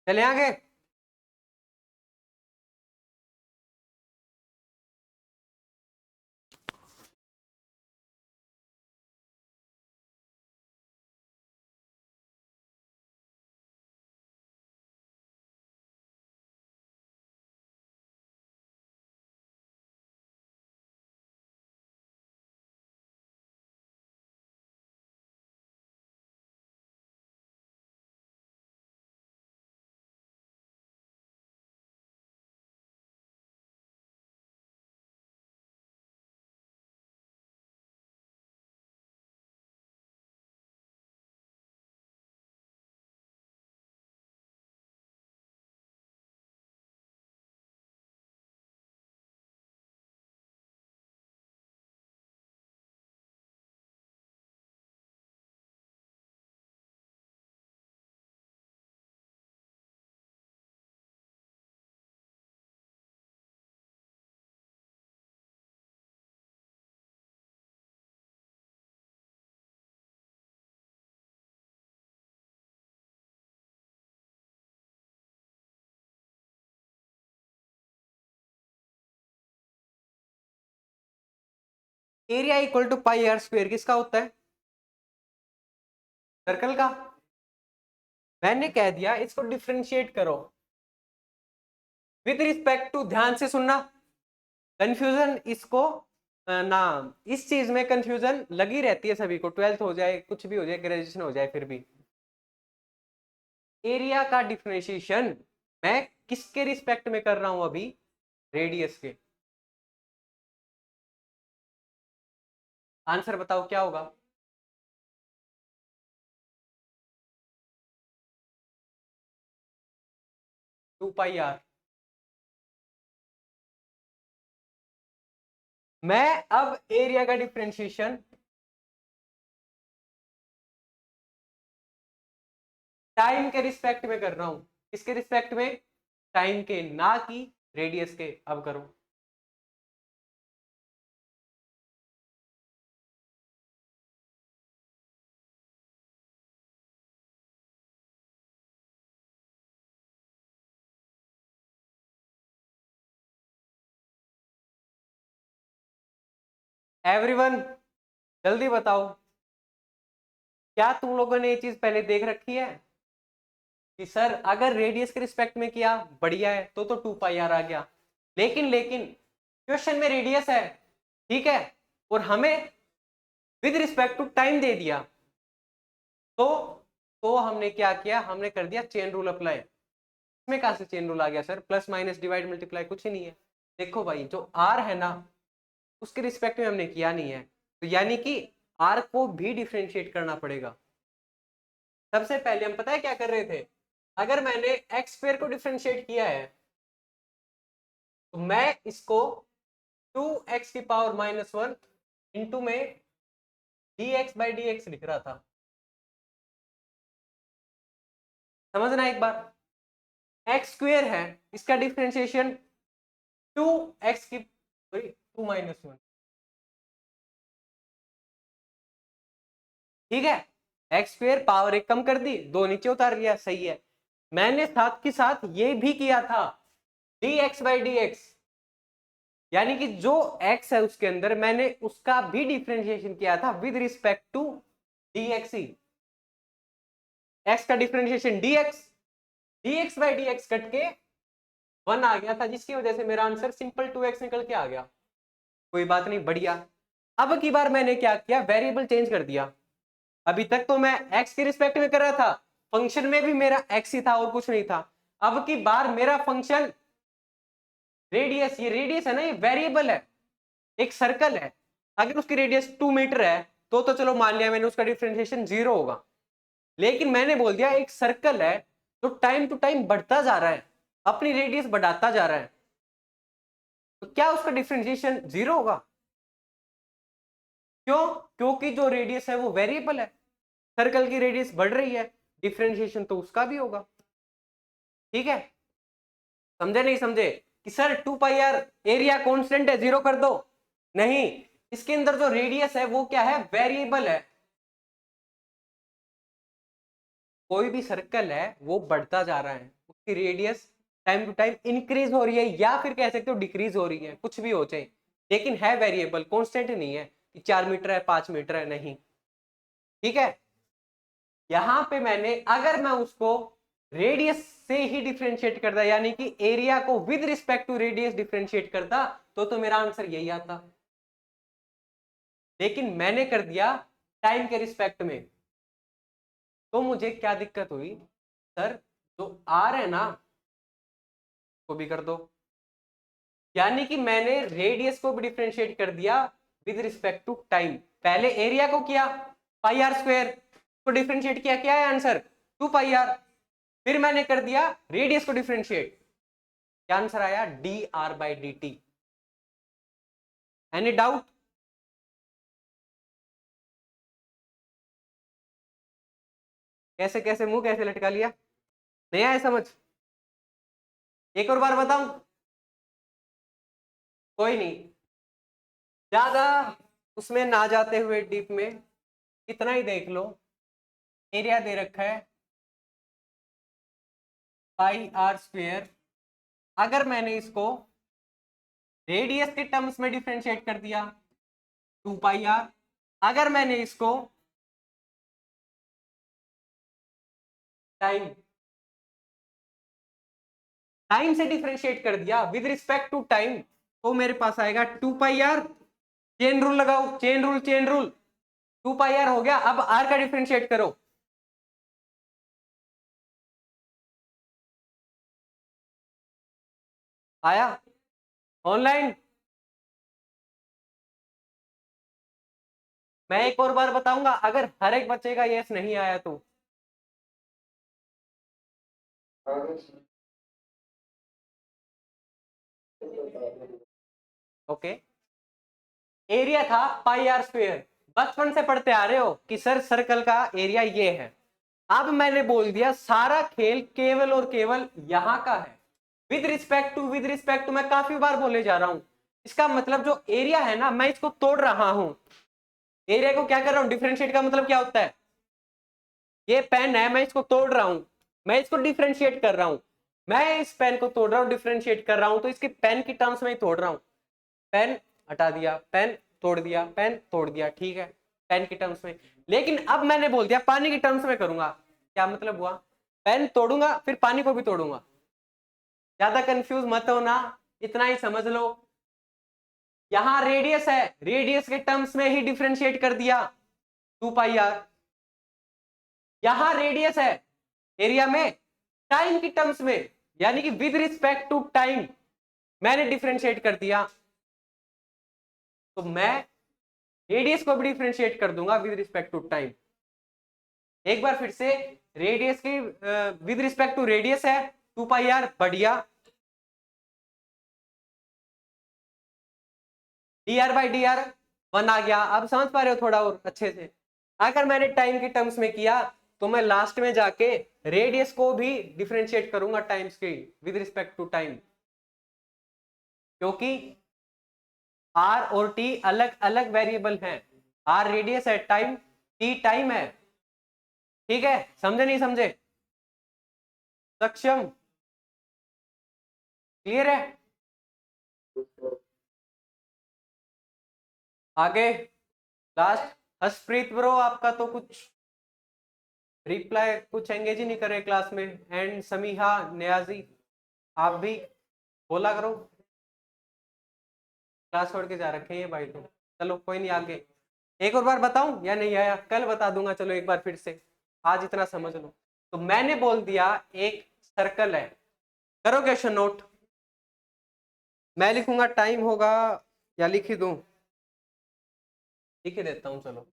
चले आगे। Area equal to pi r square किसका होता है? सर्कल का। मैंने कह दिया इसको डिफरेंशिएट करो विद रिस्पेक्ट टू, ध्यान से सुनना, कंफ्यूजन इसको ना, इस चीज में कंफ्यूजन लगी रहती है सभी को, 12th हो जाए कुछ भी हो जाए, ग्रेजुएशन हो जाए, फिर भी एरिया का डिफरेंशिएशन मैं किसके रिस्पेक्ट में कर रहा हूं अभी? रेडियस के। आंसर बताओ क्या होगा? Two pi r. मैं अब एरिया का डिफरेंशिएशन टाइम के रिस्पेक्ट में कर रहा हूं। किसके रिस्पेक्ट में? टाइम के, ना कि रेडियस के। अब करो। एवरीवन जल्दी बताओ, क्या तुम लोगों ने ये चीज पहले देख रखी है कि सर अगर रेडियस के रिस्पेक्ट में किया बढ़िया है तो 2 पाई आर आ गया, लेकिन क्वेश्चन में रेडियस है, ठीक है, और हमें विद रिस्पेक्ट टू टाइम दे दिया, तो हमने क्या किया? हमने कर दिया चेन रूल अप्लाई। इसमें कहां से चेन रूल आ गया sir? Plus minus divide multiply कुछ ही नहीं है। देखो भाई, जो आर है ना उसके रिस्पेक्ट में हमने किया नहीं है, तो यानी कि आर को भी डिफरेंशिएट करना पड़ेगा। सबसे पहले हम पता है क्या कर रहे थे? अगर मैंने एक्स स्क्वायर को डिफरेंशिएट किया है तो मैं इसको 2x⁻⁻1 इंटू में dx/dx लिख रहा था। समझना एक बार, एक्स स्क्वायर है, इसका डिफरेंशिएशन 2 ठीक है। एक्स स्क्वायर पावर एक कम कर दी, दो नीचे उतार लिया, सही है। मैंने साथ के साथ ये भी किया था dx/dx, यानी कि जो x है उसके अंदर मैंने उसका भी डिफरेंशिएशन किया था विद रिस्पेक्ट टू dx ही। x का डिफरेंशिएशन dx/dx कट के 1 आ गया था, जिसकी वजह से मेरा आंसर सिंपल 2x निकल के आ गया। कोई बात नहीं, बढ़िया। अब की बार मैंने क्या किया? वेरिएबल चेंज कर दिया। अभी तक तो मैं x के रिस्पेक्ट में कर रहा था, फंक्शन में भी मेरा x ही था और कुछ नहीं था। अब की बार मेरा फंक्शन रेडियस, ये रेडियस है ना, ये वेरिएबल है, एक सर्कल है, अगर उसकी रेडियस 2 मीटर है तो चलो मान लिया मैंने उसका डिफरेंशिएशन 0 होगा, लेकिन मैंने बोल दिया एक सर्कल है जो टाइम टू टाइम बढ़ता जा रहा है, अपनी रेडियस बढ़ाता जा रहा है, तो क्या उसका डिफरेंशिएशन 0 होगा? क्यों? क्योंकि जो रेडियस है वो वेरिएबल है, सर्कल की रेडियस बढ़ रही है, डिफरेंशिएशन तो उसका भी होगा। ठीक है, समझे नहीं समझे? कि sir 2 pi r area constant है 0 कर दो, नहीं, इसके अंदर जो रेडियस है वो क्या है? वेरिएबल है। कोई भी सर्कल है वो बढ़ता जा रहा है, उसकी radius time to time increase हो रही है या फिर कह सकते हो डिक्रीज हो रही है, कुछ भी हो जाए, लेकिन है वेरिएबल, कांस्टेंट नहीं है कि 4 मीटर है 5 मीटर है, नहीं। ठीक है, यहां पे मैंने अगर मैं उसको रेडियस से ही डिफरेंशिएट करता, यानी कि एरिया को with respect to radius differentiate करता, तो मेरा आंसर यही आता। लेकिन मैंने कर दिया टाइम के रिस्पेक्ट में, तो मुझे क्या दिक्कत हुई, सर जो आर है ना वो भी कर दो, यानी कि मैंने रेडियस को भी डिफरेंशिएट कर दिया विद रिस्पेक्ट टू टाइम। पहले एरिया को किया पाई आर स्क्वायर, को डिफरेंशिएट किया, क्या है आंसर 2 पाई आर। फिर मैंने कर दिया रेडियस को डिफरेंशिएट, क्या आंसर आया D r by D T. Any doubt? कैसे कैसे मुंह कैसे लटका लिया, नहीं आया समझ? एक और बार बताऊं? कोई नहीं, ज्यादा उसमें ना जाते हुए डीप में, इतना ही देख लो। एरिया दे रखा है पाई आर स्क्वेयर, अगर मैंने इसको रेडियस के टर्म्स में डिफरेंशिएट कर दिया 2 पाई आर, अगर मैंने इसको टाइम टाइम से डिफरेंशिएट कर दिया विद रिस्पेक्ट टू टाइम, तो मेरे पास आएगा 2 पाई आर। चेन रूल लगाओ, chain rule, chain rule. 2 pi r हो गया, अब आर का डिफरेंशिएट करो। आया ऑनलाइन? मैं एक और बार बताऊंगा, अगर हर एक बच्चे का यस नहीं आया तो। ओके, एरिया था पाई आर स्क्वेयर, बचपन से पढ़ते आ रहे हो कि सर सर्कल का एरिया ये है। अब मैंने बोल दिया सारा खेल केवल और केवल यहां का है, विद रिस्पेक्ट टू मैं काफी बार बोले जा रहा हूं। इसका मतलब जो एरिया है ना, मैं इसको तोड़ रहा हूं, एरिया को क्या कर रहा हूं, डिफरेंशिएट का मतलब क्या होता है, ये पेन है मैं इसको तोड़ रहा हूं, मैं इसको डिफरेंशिएट कर रहा हूं, मैं इस पेन को तोड़ रहा हूं, डिफरेंशिएट कर रहा हूं, तो इसके पेन की टर्म्स में ही तोड़ रहा हूं। पेन हटा दिया, पेन तोड़ दिया, पेन तोड़ दिया, ठीक है, पेन की टर्म्स में। लेकिन अब मैंने बोल दिया पानी की टर्म्स में करूंगा, क्या मतलब हुआ, पेन तोड़ूंगा फिर पानी को भी तोड़ूंगा। ज्यादा कंफ्यूज मत होना, इतना ही समझ लो। यहां रेडियस है, रेडियस के टर्म्स में ही डिफरेंशिएट कर दिया 2 पाई आर। यहां रेडियस है एरिया में टाइम की टर्म्स में, यानी कि विद रिस्पेक्ट टू टाइम मैंने डिफरेंशिएट कर दिया, तो मैं रेडियस को भी डिफरेंशिएट कर दूंगा विद रिस्पेक्ट टू टाइम। एक बार फिर से, रेडियस की विद रिस्पेक्ट टू रेडियस है 2 पाई आर, बढ़िया, D r by D R 1 आ गया। अब समझ पा रहे हो थोड़ा और अच्छे से? अगर मैंने टाइम के टर्म्स में किया, तो मैं लास्ट में जाके रेडियस को भी डिफरेंशिएट करूंगा टाइम्स की विद रिस्पेक्ट टू टाइम, क्योंकि आर और टी अलग अलग वेरिएबल हैं। आर रेडियस है, टाइम टी टाइम है। ठीक है, समझे नहीं समझे? सक्षम? क्लियर है? आगे लास्ट, हर्षप्रीत ब्रो आपका तो कुछ रिप्लाई कुछ एंगेज ही नहीं करे क्लास में, एंड समीहा नियाजी आप भी बोला करो, क्लास छोड़ के जा रखे हैं ये भाई तो। चलो कोई नहीं, आगे एक और बार बताऊं या नहीं आया, कल बता दूंगा, चलो एक बार फिर से, आज इतना समझ लो। तो मैंने बोल दिया एक सर्कल है, करो क्वेश्चन नोट, मैं लिखूंगा टाइम होगा या लिख ही दूं, लिख ही देता हूं चलो।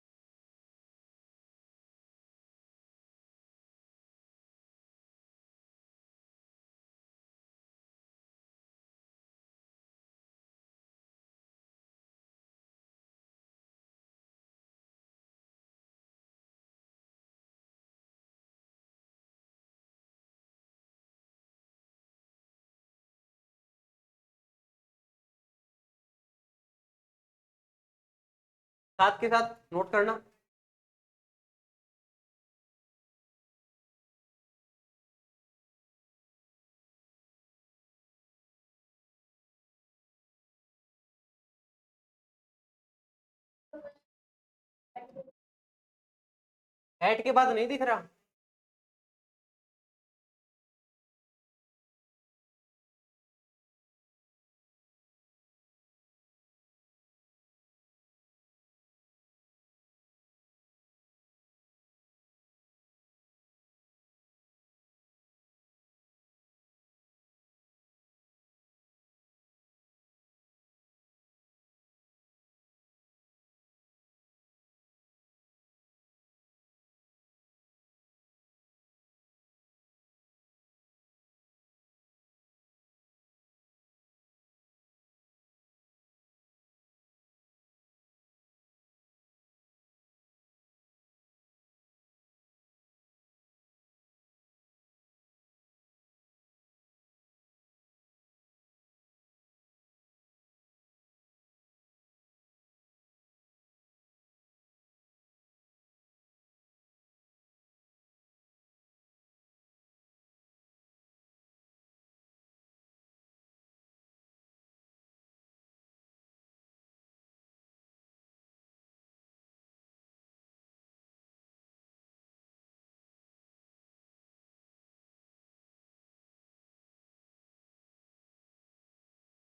साथ के साथ नोट करना। एट के बाद नहीं दिख रहा।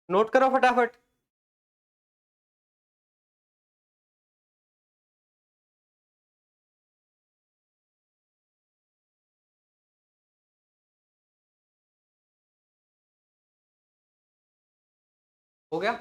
नोट करो फटाफट। हो गया।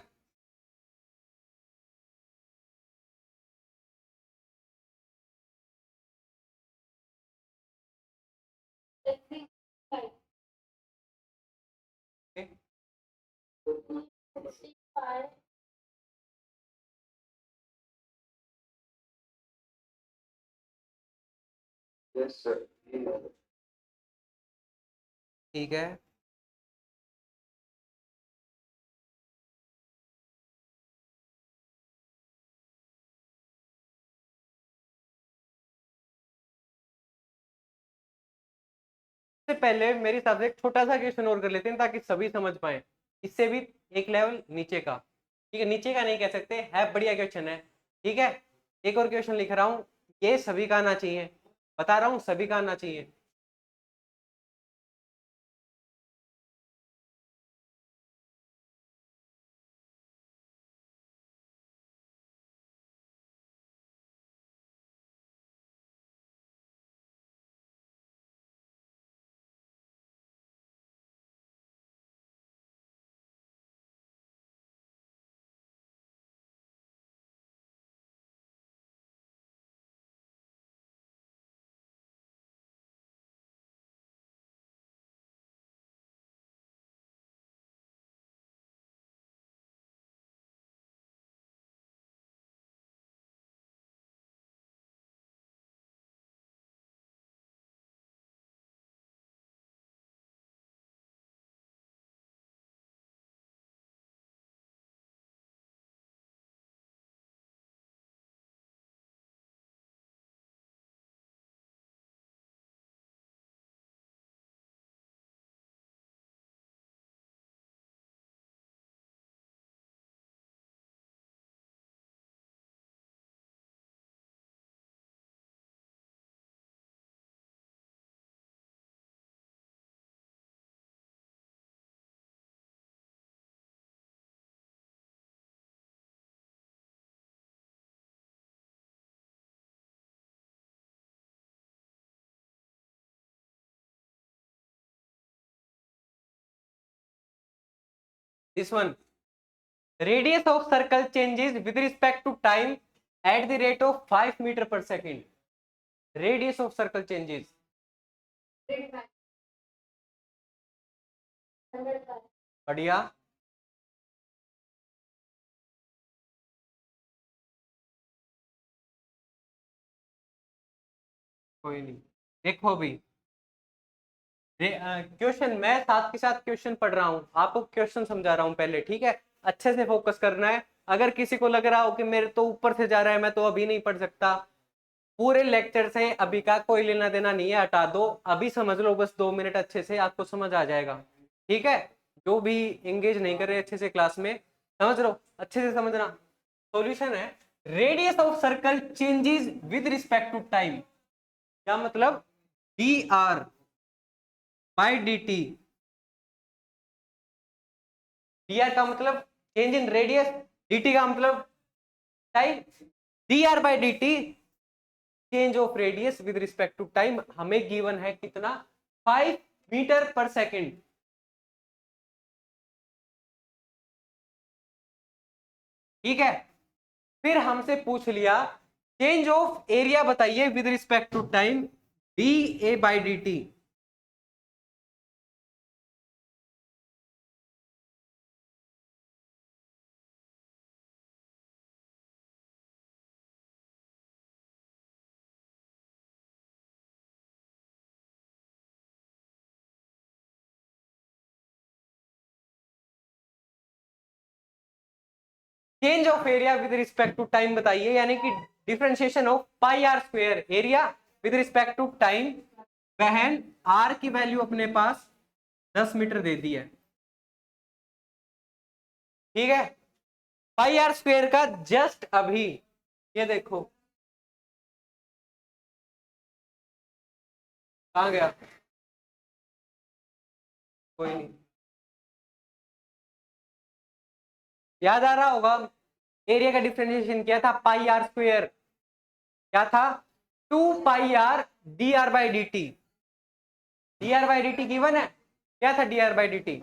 Yes sir. ठीक है। से पहले मेरे हिसाब से एक छोटा सा क्वेश्चन और कर लेते हैं ताकि सभी समझ पाए। इससे भी एक लेवल नीचे का। ठीक है, नीचे का नहीं कह सकते, है बढ़िया क्वेश्चन है। ठीक है, एक और क्वेश्चन लिख रहा हूं, ये सभी का आना चाहिए, बता रहा हूं सभी का आना चाहिए। This one, radius of circle changes with respect to time at the rate of 5 metre per second. Radius of circle changes. बढ़िया। कोई नहीं, देखो अभी क्वेश्चन मैं साथ के साथ क्वेश्चन पढ़ रहा हूं, आपको क्वेश्चन समझा रहा हूं पहले। ठीक है, अच्छे से फोकस करना है। अगर किसी को लग रहा हो कि मेरे तो ऊपर से जा रहा है, मैं तो अभी नहीं पढ़ सकता, पूरे लेक्चर से अभी का कोई लेना देना नहीं है, हटा दो। अभी समझ लो बस 2 मिनट, अच्छे से आपको समझ आ जाएगा। ठीक है, जो भी एंगेज नहीं कर रहे अच्छे से क्लास में, समझ लो, अच्छे से समझना। सॉल्यूशन है, radius of circle changes with respect to time. क्या मतलब, d r by D t. D r का मतलब change in radius, d T का मतलब time. D r by D t change of radius with respect to time, हमें given है कितना, 5 metre per second. ठीक है, फिर हमसे पूछ लिया चेंज ऑफ एरिया बताइए with respect to time, d A by D t. Change of area with respect to time बताइए, यानी कि differentiation of pi r square area with respect to time. बहन आर की वैल्यू अपने पास 10 metre दे दी है। ठीक है, पाई आर स्क्वायर का जस्ट अभी ये देखो कहां गया, कोई नहीं, याद आ रहा होगा, एरिया का डिफरेंशिएशन किया था पाई आर स्क्वायर, क्या था, 2 pi r d r by D t. D r by D t given है, क्या था d r by D t,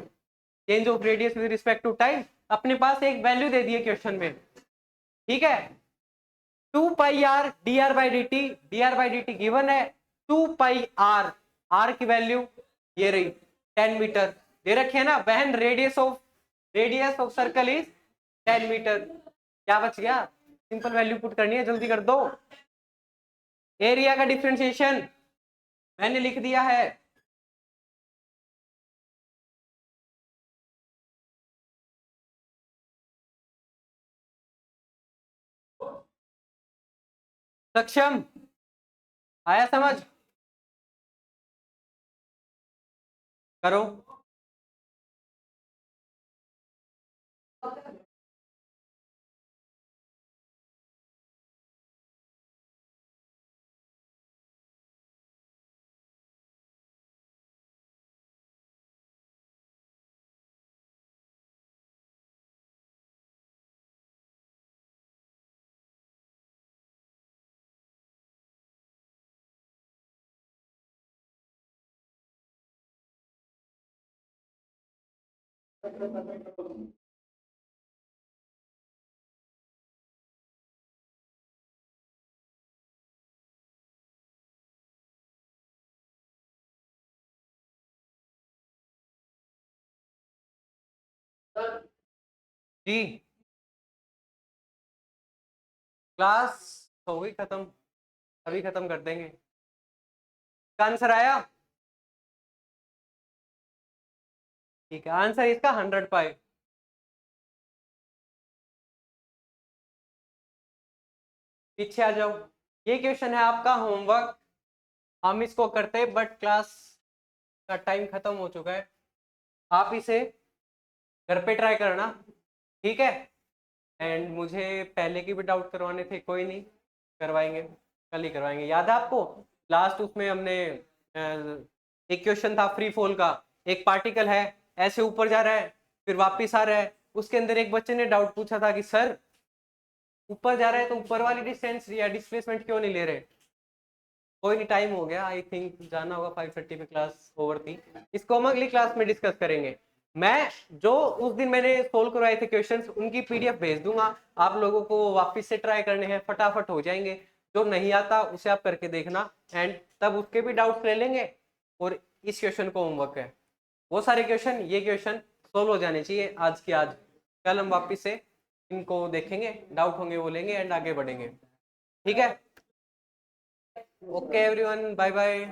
change of radius with respect to time. अपने पास एक वैल्यू दे दी है क्वेश्चन में। ठीक है, 2 pi r d r by D t, d r by D t given है, 2 पाई आर, आर की वैल्यू ये रही 10 मीटर दे रखे है ना बहन। Radius of circle is 10 metre. क्या बच गया, सिंपल वैल्यू पुट करनी है, जल्दी कर दो। एरिया का डिफरेंशिएशन मैंने लिख दिया है, सक्षम, आया समझ, करो। जी, क्लास हो गई खत्म, अभी खत्म कर देंगे। आंसर आया, ठीक है, आंसर इसका 100 पाई। पीछे आ जाओ, ये क्वेश्चन है आपका होमवर्क, हम इसको करते हैं बट क्लास का टाइम खत्म हो चुका है। आप इसे घर पे ट्राई करना, ठीक है। एंड मुझे पहले की भी डाउट करवाने थे, कोई नहीं, करवाएंगे, कल ही करवाएंगे। याद है आपको लास्ट उसमें हमने एक क्वेश्चन था फ्री फॉल का, एक पार्टिकल है ऐसे ऊपर जा रहा है फिर वापिस आ रहा है, उसके अंदर एक बच्चे ने डाउट पूछा था कि सर ऊपर जा रहा है तो ऊपर वाली डिस्टेंस या डिस्प्लेसमेंट क्यों नहीं ले रहे। कोई नहीं, टाइम हो गया, आई थिंक जाना होगा, 5:30 पे क्लास ओवर थी। इसको हम अगली क्लास में डिस्कस करेंगे। मैं जो उस दिन मैंने सोल्व करवाए थे क्वेश्चंस उनकी पीडीएफ भेज दूंगा, आप लोगों को वापस से ट्राई करने हैं, फटाफट हो जाएंगे। जो नहीं आता उसे आप करके देखना, एंड तब उसके भी डाउट्स ले लेंगे। और इस क्वेश्चन को होमवर्क है, वो सारे क्वेश्चन, ये क्वेश्चन सोल्व हो जाने चाहिए आज की आज। कल हम वापस से इनको देखेंगे, डाउट होंगे वो लेंगे एंड आगे बढ़ेंगे। ठीक है, ओके एवरीवन, बाय बाय।